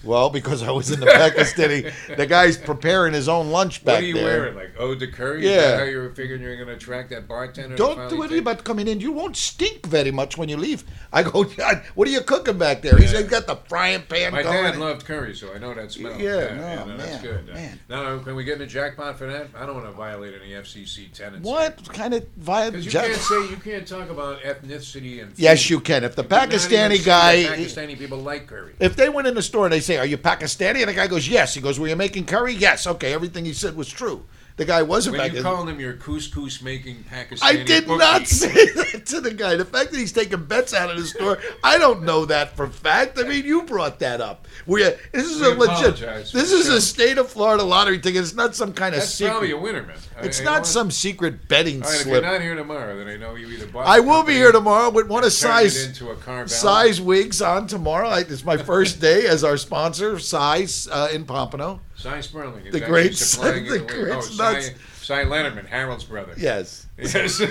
[SPEAKER 2] Well, because I was in the Pakistani. The guy's preparing his own lunch back
[SPEAKER 1] What are you
[SPEAKER 2] there.
[SPEAKER 1] wearing? Like eau de curry?
[SPEAKER 2] Yeah.
[SPEAKER 1] Is that how you were figuring you're going to attract that bartender?
[SPEAKER 2] Don't worry about coming in. You won't stink very much when you leave. I go, God, what are you cooking back there? He's got the frying pan
[SPEAKER 1] My
[SPEAKER 2] going.
[SPEAKER 1] dad loved curry, so I know that smell.
[SPEAKER 2] Yeah, no,
[SPEAKER 1] that's
[SPEAKER 2] man,
[SPEAKER 1] good.
[SPEAKER 2] man.
[SPEAKER 1] Now, can we get in a jackpot for that? I don't want to violate any FCC tenets.
[SPEAKER 2] What kind of violent?
[SPEAKER 1] Because you can't talk about ethnicity and food.
[SPEAKER 2] Yes, you can. If the
[SPEAKER 1] You cannot even
[SPEAKER 2] Pakistani
[SPEAKER 1] say
[SPEAKER 2] guy,
[SPEAKER 1] that Pakistani people like curry.
[SPEAKER 2] if they went in the store and they say, "Are you Pakistani?" and the guy goes, "Yes," he goes, "Were you making curry?" "Yes." Okay, everything he said was true. The guy wasn't
[SPEAKER 1] When you
[SPEAKER 2] Pakistani.
[SPEAKER 1] call him your couscous making Pakistani
[SPEAKER 2] I did
[SPEAKER 1] bookie,
[SPEAKER 2] not say that to the guy. The fact that he's taking bets out of the store, I don't know that for fact. I mean, you brought that up. This is
[SPEAKER 1] We
[SPEAKER 2] a legit.
[SPEAKER 1] apologize for
[SPEAKER 2] This
[SPEAKER 1] the
[SPEAKER 2] is
[SPEAKER 1] show.
[SPEAKER 2] a state of Florida lottery ticket. It's not some kind of
[SPEAKER 1] That's
[SPEAKER 2] secret.
[SPEAKER 1] probably a winner, man.
[SPEAKER 2] It's
[SPEAKER 1] I
[SPEAKER 2] not
[SPEAKER 1] want-
[SPEAKER 2] some secret betting
[SPEAKER 1] All right, if
[SPEAKER 2] slip.
[SPEAKER 1] you're not here tomorrow, then I know you either bought
[SPEAKER 2] I
[SPEAKER 1] the
[SPEAKER 2] will be
[SPEAKER 1] company
[SPEAKER 2] here tomorrow with one of
[SPEAKER 1] and turned it
[SPEAKER 2] size
[SPEAKER 1] into a car
[SPEAKER 2] size wigs on tomorrow. It's my first day as our sponsor, Size in Pompano.
[SPEAKER 1] Cy Sperling. is
[SPEAKER 2] The
[SPEAKER 1] actually
[SPEAKER 2] great
[SPEAKER 1] supplying
[SPEAKER 2] Cy-
[SPEAKER 1] you
[SPEAKER 2] the
[SPEAKER 1] the
[SPEAKER 2] great
[SPEAKER 1] wig. Oh,
[SPEAKER 2] nuts.
[SPEAKER 1] Cy Leonardman, Harold's brother.
[SPEAKER 2] Yes.
[SPEAKER 1] Yes.
[SPEAKER 4] You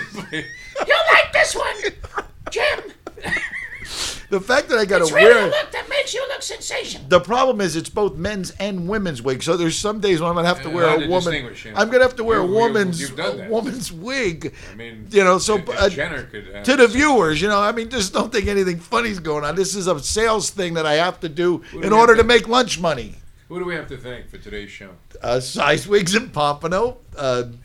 [SPEAKER 4] like this one, Jim?
[SPEAKER 2] The fact that I got
[SPEAKER 4] It's
[SPEAKER 2] to
[SPEAKER 4] really
[SPEAKER 2] wear
[SPEAKER 4] a look that makes you look sensational.
[SPEAKER 2] the problem is it's both men's and women's wigs. So there's some days when I'm gonna have to wear
[SPEAKER 1] Hard
[SPEAKER 2] a
[SPEAKER 1] to
[SPEAKER 2] woman.
[SPEAKER 1] distinguish, yeah.
[SPEAKER 2] I'm gonna have to wear
[SPEAKER 1] You've done
[SPEAKER 2] a
[SPEAKER 1] that.
[SPEAKER 2] woman's wig.
[SPEAKER 1] I mean,
[SPEAKER 2] So
[SPEAKER 1] Jenner could have
[SPEAKER 2] to the viewers, I mean, just don't think anything funny's going on. This is a sales thing that I have to do
[SPEAKER 1] do
[SPEAKER 2] in
[SPEAKER 1] we
[SPEAKER 2] order
[SPEAKER 1] have
[SPEAKER 2] to
[SPEAKER 1] to-
[SPEAKER 2] make lunch money.
[SPEAKER 1] Who do we have to thank for today's show?
[SPEAKER 2] Size wigs in Pompano.
[SPEAKER 1] And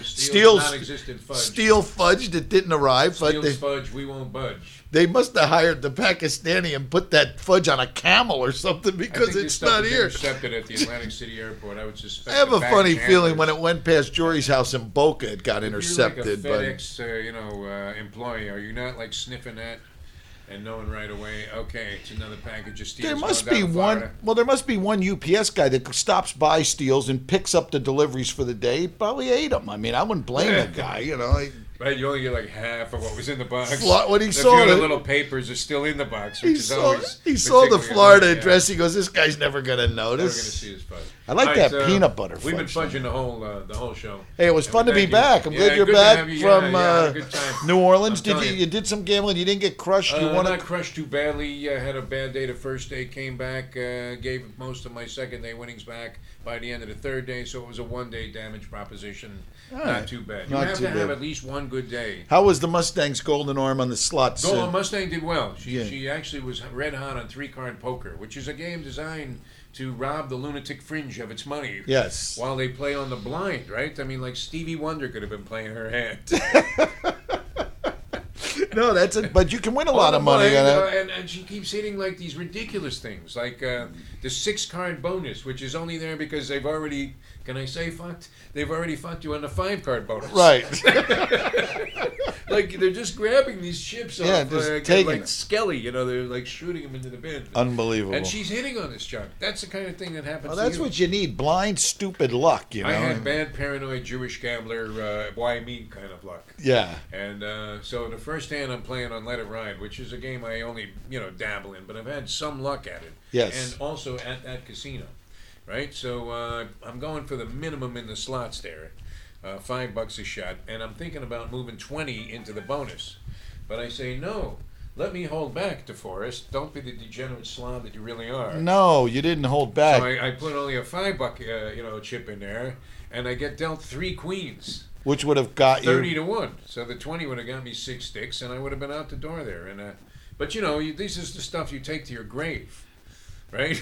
[SPEAKER 1] Steel's
[SPEAKER 2] Steel's
[SPEAKER 1] non-existent fudge.
[SPEAKER 2] Steel fudge that didn't arrive, but
[SPEAKER 1] Steel's fudge, we won't budge.
[SPEAKER 2] they must have hired the Pakistani and put that fudge on a camel or something
[SPEAKER 1] I
[SPEAKER 2] because
[SPEAKER 1] think this
[SPEAKER 2] it's
[SPEAKER 1] stuff
[SPEAKER 2] not
[SPEAKER 1] was
[SPEAKER 2] here.
[SPEAKER 1] intercepted at the Atlantic City airport. I would suspect.
[SPEAKER 2] I have
[SPEAKER 1] the
[SPEAKER 2] a funny
[SPEAKER 1] baggage
[SPEAKER 2] feeling when
[SPEAKER 1] handlers-
[SPEAKER 2] it went past Jory's house in Boca, it got
[SPEAKER 1] If
[SPEAKER 2] intercepted.
[SPEAKER 1] You're like
[SPEAKER 2] but
[SPEAKER 1] a FedEx, employee. Are you not like sniffing that and knowing right away? Okay, it's another package of Steel's.
[SPEAKER 2] there must
[SPEAKER 1] going
[SPEAKER 2] be
[SPEAKER 1] down to
[SPEAKER 2] one.
[SPEAKER 1] Florida.
[SPEAKER 2] Well, there must be one UPS guy that stops by Steels and picks up the deliveries for the day. He probably ate them. I mean, I wouldn't blame the guy.
[SPEAKER 1] Right, you only get like half of what was in the box.
[SPEAKER 2] When he
[SPEAKER 1] A
[SPEAKER 2] saw
[SPEAKER 1] few of the
[SPEAKER 2] the-
[SPEAKER 1] little papers are still in the box,
[SPEAKER 2] He
[SPEAKER 1] which is
[SPEAKER 2] saw,
[SPEAKER 1] always
[SPEAKER 2] he saw the
[SPEAKER 1] particularly
[SPEAKER 2] Florida
[SPEAKER 1] annoying, yeah.
[SPEAKER 2] address. He goes, "This guy's never gonna
[SPEAKER 1] Never going to
[SPEAKER 2] notice."
[SPEAKER 1] see his fudge.
[SPEAKER 2] I like
[SPEAKER 1] All
[SPEAKER 2] that
[SPEAKER 1] right,
[SPEAKER 2] peanut butter
[SPEAKER 1] We've been
[SPEAKER 2] fudge.
[SPEAKER 1] fudging the whole show.
[SPEAKER 2] Hey, it was
[SPEAKER 1] And
[SPEAKER 2] fun
[SPEAKER 1] we
[SPEAKER 2] to be
[SPEAKER 1] thank you.
[SPEAKER 2] back. I'm glad
[SPEAKER 1] Yeah,
[SPEAKER 2] you're
[SPEAKER 1] good to
[SPEAKER 2] back
[SPEAKER 1] have you.
[SPEAKER 2] from
[SPEAKER 1] Yeah, had a good time.
[SPEAKER 2] New Orleans.
[SPEAKER 1] I'm
[SPEAKER 2] Did
[SPEAKER 1] telling
[SPEAKER 2] you did some gambling? You didn't get crushed. You won
[SPEAKER 1] Not
[SPEAKER 2] it.
[SPEAKER 1] crushed too badly. Had a bad day the first day. Came back. Gave most of my second day winnings back by the end of the third day. So it was a 1 day damage proposition.
[SPEAKER 2] All
[SPEAKER 1] Not
[SPEAKER 2] right.
[SPEAKER 1] too bad. You
[SPEAKER 2] Not
[SPEAKER 1] have
[SPEAKER 2] too
[SPEAKER 1] to have
[SPEAKER 2] bad.
[SPEAKER 1] at least one good day.
[SPEAKER 2] How was the Mustang's golden arm on the slots?
[SPEAKER 1] Golden Mustang did well.
[SPEAKER 2] Yeah.
[SPEAKER 1] She actually was red hot on 3-card poker, which is a game designed to rob the lunatic fringe of its money.
[SPEAKER 2] Yes.
[SPEAKER 1] While they play on the blind, right? I mean, like Stevie Wonder could have been playing her hand.
[SPEAKER 2] No, that's it. But you can win a lot of money on that.
[SPEAKER 1] And she keeps hitting like these ridiculous things, like the 6-card bonus, which is only there because they've already, can I say fucked? They've already fucked you on the 5-card bonus.
[SPEAKER 2] Right.
[SPEAKER 1] Like they're just grabbing these chips
[SPEAKER 2] Yeah,
[SPEAKER 1] off,
[SPEAKER 2] just taking
[SPEAKER 1] like
[SPEAKER 2] it.
[SPEAKER 1] Skelly, they're like shooting them into the bin.
[SPEAKER 2] Unbelievable.
[SPEAKER 1] And she's hitting on this junk. That's the kind of thing that happens.
[SPEAKER 2] Well, that's
[SPEAKER 1] to you.
[SPEAKER 2] what you need. Blind, stupid luck,
[SPEAKER 1] I had bad, paranoid Jewish gambler, why me kind of luck.
[SPEAKER 2] Yeah.
[SPEAKER 1] And so the first hand I'm playing on Let It Ride, which is a game I only, dabble in, but I've had some luck at it.
[SPEAKER 2] Yes.
[SPEAKER 1] And also at that casino, right? So I'm going for the minimum in the slots there, $5 a shot, and I'm thinking about moving 20 into the bonus. But I say, no, let me hold back, DeForest. Don't be the degenerate slob that you really are.
[SPEAKER 2] No, you didn't hold back.
[SPEAKER 1] So I put only a $5 chip in there, and I get dealt 3 queens.
[SPEAKER 2] Which would have got
[SPEAKER 1] 30
[SPEAKER 2] you.
[SPEAKER 1] to 1. So the 20 would have got me 6 sticks, and I would have been out the door there. And But this is the stuff you take to your grave. right?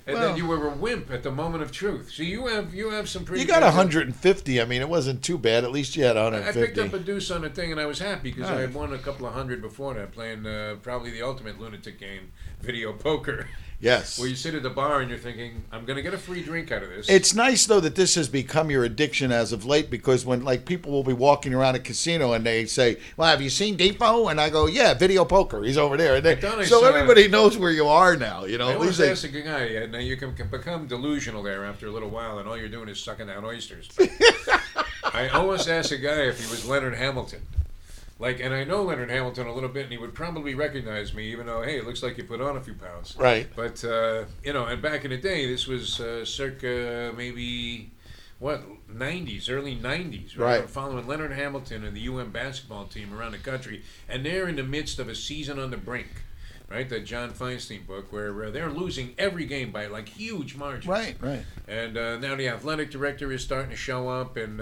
[SPEAKER 1] And then you were a wimp at the moment of truth. So you have some pretty.
[SPEAKER 2] You got
[SPEAKER 1] good-
[SPEAKER 2] 150. I mean, it wasn't too bad. At least you had
[SPEAKER 1] I
[SPEAKER 2] 150.
[SPEAKER 1] picked up a deuce on the thing, and I was happy because I had won a couple of hundred before that, playing probably the ultimate lunatic game, video poker.
[SPEAKER 2] Yes.
[SPEAKER 1] Where you sit at the bar and you're thinking, I'm going to get a free drink out of this.
[SPEAKER 2] It's nice though that this has become your addiction as of late, because when like people will be walking around a casino and they say, "Well, have you seen DeFo?" and I go, "Yeah, video poker. He's over there." And so everybody knows where you are now. You know,
[SPEAKER 1] I
[SPEAKER 2] at
[SPEAKER 1] always
[SPEAKER 2] least
[SPEAKER 1] ask a guy, and you can become delusional there after a little while, and all you're doing is sucking down oysters. I almost asked a guy if he was Leonard Hamilton. And I know Leonard Hamilton a little bit, and he would probably recognize me, even though, hey, it looks like you put on a few pounds.
[SPEAKER 2] Right.
[SPEAKER 1] But, and back in the day, this was circa maybe, 90s, early 90s.
[SPEAKER 2] Right.
[SPEAKER 1] I'm following Leonard Hamilton and the UM basketball team around the country, and they're in the midst of a season on the brink. Right, that John Feinstein book, where they're losing every game by huge margins.
[SPEAKER 2] Right.
[SPEAKER 1] And now the athletic director is starting to show up, and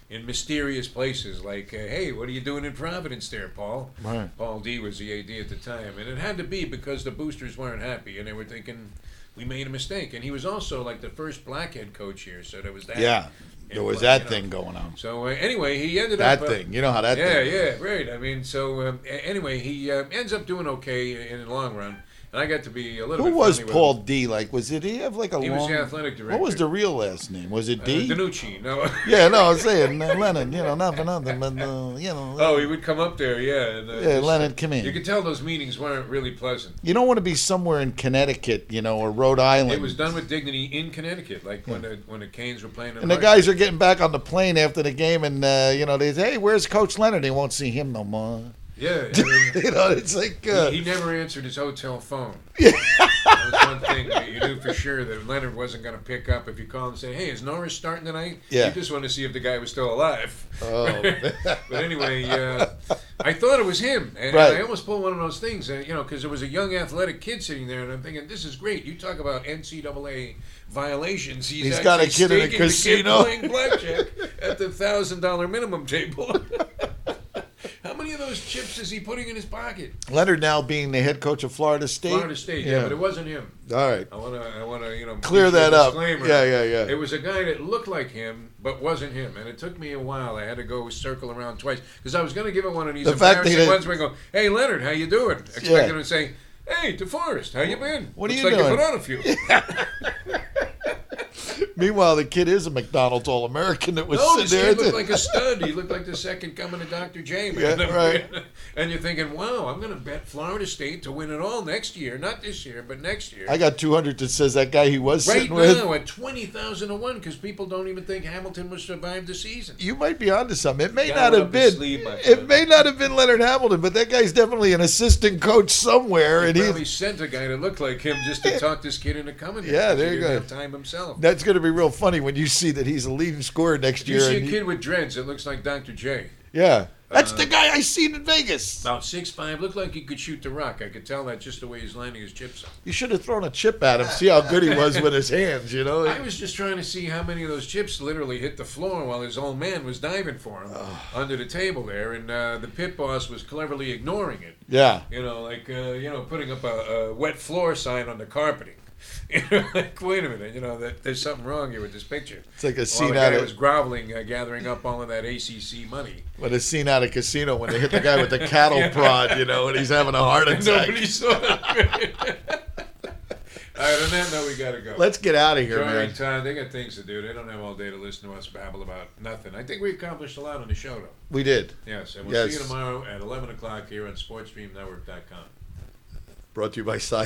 [SPEAKER 1] in mysterious places, hey, what are you doing in Providence there, Paul?
[SPEAKER 2] Right.
[SPEAKER 1] Paul D was the AD at the time, and it had to be because the boosters weren't happy, and they were thinking we made a mistake. And he was also the first black head coach here, so there was that.
[SPEAKER 2] Yeah. There was that thing going on.
[SPEAKER 1] So anyway, he ended up
[SPEAKER 2] that thing. You know how that thing.
[SPEAKER 1] Yeah, right. I mean, so anyway, he ends up doing okay in the long run. And I got to be a little bit.
[SPEAKER 2] Who was
[SPEAKER 1] friendly with
[SPEAKER 2] Paul
[SPEAKER 1] him.
[SPEAKER 2] D? Was it he have a long?
[SPEAKER 1] He was the athletic director.
[SPEAKER 2] What was the real last name? Was it D?
[SPEAKER 1] Danucci. No.
[SPEAKER 2] Yeah, no, I was saying Leonard. Not for nothing, but
[SPEAKER 1] Oh, he would come up there, yeah. And,
[SPEAKER 2] Leonard, come in.
[SPEAKER 1] You could tell those meetings weren't really pleasant.
[SPEAKER 2] You don't want to be somewhere in Connecticut, or Rhode Island.
[SPEAKER 1] It was done with dignity in Connecticut, when the Canes were playing.
[SPEAKER 2] And the guys are getting back on the plane after the game, and they say, "Hey, where's Coach Leonard?" They won't see him no more.
[SPEAKER 1] Yeah, I mean,
[SPEAKER 2] it's like
[SPEAKER 1] he never answered his hotel phone. That was one thing that you knew for sure that Leonard wasn't going to pick up if you called and say, "Hey, is Norris starting tonight?"
[SPEAKER 2] Yeah.
[SPEAKER 1] You just wanted to see if the guy was still alive.
[SPEAKER 2] Oh.
[SPEAKER 1] But anyway, I thought it was him, and
[SPEAKER 2] Right.
[SPEAKER 1] I almost pulled one of those things, because there was a young athletic kid sitting there, and I'm thinking, this is great. You talk about NCAA violations. He's
[SPEAKER 2] got a
[SPEAKER 1] actually
[SPEAKER 2] kid in a
[SPEAKER 1] staking the kid
[SPEAKER 2] casino.
[SPEAKER 1] playing blackjack at the $1,000 minimum table. How many of those chips is he putting in his pocket?
[SPEAKER 2] Leonard now being the head coach of Florida State.
[SPEAKER 1] Florida State, yeah, but it wasn't him.
[SPEAKER 2] All right.
[SPEAKER 1] I wanna,
[SPEAKER 2] Clear that up.
[SPEAKER 1] disclaimer.
[SPEAKER 2] Yeah.
[SPEAKER 1] It was a guy that looked like him, but wasn't him, and it took me a while. I had to go circle around twice because I was going to give him one of these embarrassing ones where I go, "Hey, Leonard, how you doing?" Expecting him to say, "Hey, DeForest, how you been?
[SPEAKER 2] What are
[SPEAKER 1] Looks
[SPEAKER 2] you
[SPEAKER 1] like
[SPEAKER 2] doing?"
[SPEAKER 1] You put on a few.
[SPEAKER 2] Meanwhile, the kid is a McDonald's All-American that was
[SPEAKER 1] No, this
[SPEAKER 2] sitting
[SPEAKER 1] kid
[SPEAKER 2] there.
[SPEAKER 1] looked like a stud. He looked like the second coming of Dr. J, man.
[SPEAKER 2] Yeah, right.
[SPEAKER 1] And you're thinking, wow, I'm going to bet Florida State to win it all next year. Not this year, but next year.
[SPEAKER 2] I got 200 that says that guy he was
[SPEAKER 1] Right
[SPEAKER 2] sitting with.
[SPEAKER 1] now at 20,000 to 1 because people don't even think Hamilton will survive the season.
[SPEAKER 2] You might be onto something. It may
[SPEAKER 1] Got
[SPEAKER 2] not
[SPEAKER 1] it
[SPEAKER 2] have
[SPEAKER 1] up his
[SPEAKER 2] been.
[SPEAKER 1] sleeve, my
[SPEAKER 2] It
[SPEAKER 1] friend.
[SPEAKER 2] may not have been Leonard Hamilton, but that guy's definitely an assistant coach somewhere,
[SPEAKER 1] He
[SPEAKER 2] and
[SPEAKER 1] probably sent a guy to look like him just to talk this kid into coming.
[SPEAKER 2] Yeah,
[SPEAKER 1] because
[SPEAKER 2] there
[SPEAKER 1] he
[SPEAKER 2] you
[SPEAKER 1] didn't
[SPEAKER 2] go.
[SPEAKER 1] have time himself.
[SPEAKER 2] that's going to be real funny when you see that he's a leading scorer next
[SPEAKER 1] You
[SPEAKER 2] year.
[SPEAKER 1] see a
[SPEAKER 2] and
[SPEAKER 1] kid with dreads that looks like Dr. J.
[SPEAKER 2] yeah, that's the guy I seen in Vegas.
[SPEAKER 1] About 6'5", looked like he could shoot the rock. I could tell that just the way he's landing his chips.
[SPEAKER 2] You should have thrown a chip at him. See how good he was with his hands.
[SPEAKER 1] I was just trying to see how many of those chips literally hit the floor while his old man was diving for him under the table there, and the pit boss was cleverly ignoring it.
[SPEAKER 2] Yeah.
[SPEAKER 1] Putting up a wet floor sign on the carpeting. Wait a minute, that there's something wrong here with this picture.
[SPEAKER 2] It's like a
[SPEAKER 1] While
[SPEAKER 2] scene
[SPEAKER 1] the guy
[SPEAKER 2] out
[SPEAKER 1] was
[SPEAKER 2] of
[SPEAKER 1] groveling, gathering up all of that ACC money.
[SPEAKER 2] casino when they hit the guy with the cattle prod, and he's having a heart attack.
[SPEAKER 1] Nobody saw that. All right, on that note, we got to go.
[SPEAKER 2] Let's get out of here,
[SPEAKER 1] Joey
[SPEAKER 2] man.
[SPEAKER 1] and Todd, they got things to do. They don't have all day to listen to us babble about nothing. I think we accomplished a lot on the show, though.
[SPEAKER 2] We did.
[SPEAKER 1] Yes, and we'll see
[SPEAKER 2] Yes.
[SPEAKER 1] you tomorrow at 11 o'clock here on SportsStreamNetwork.com.
[SPEAKER 2] Brought to you by Sci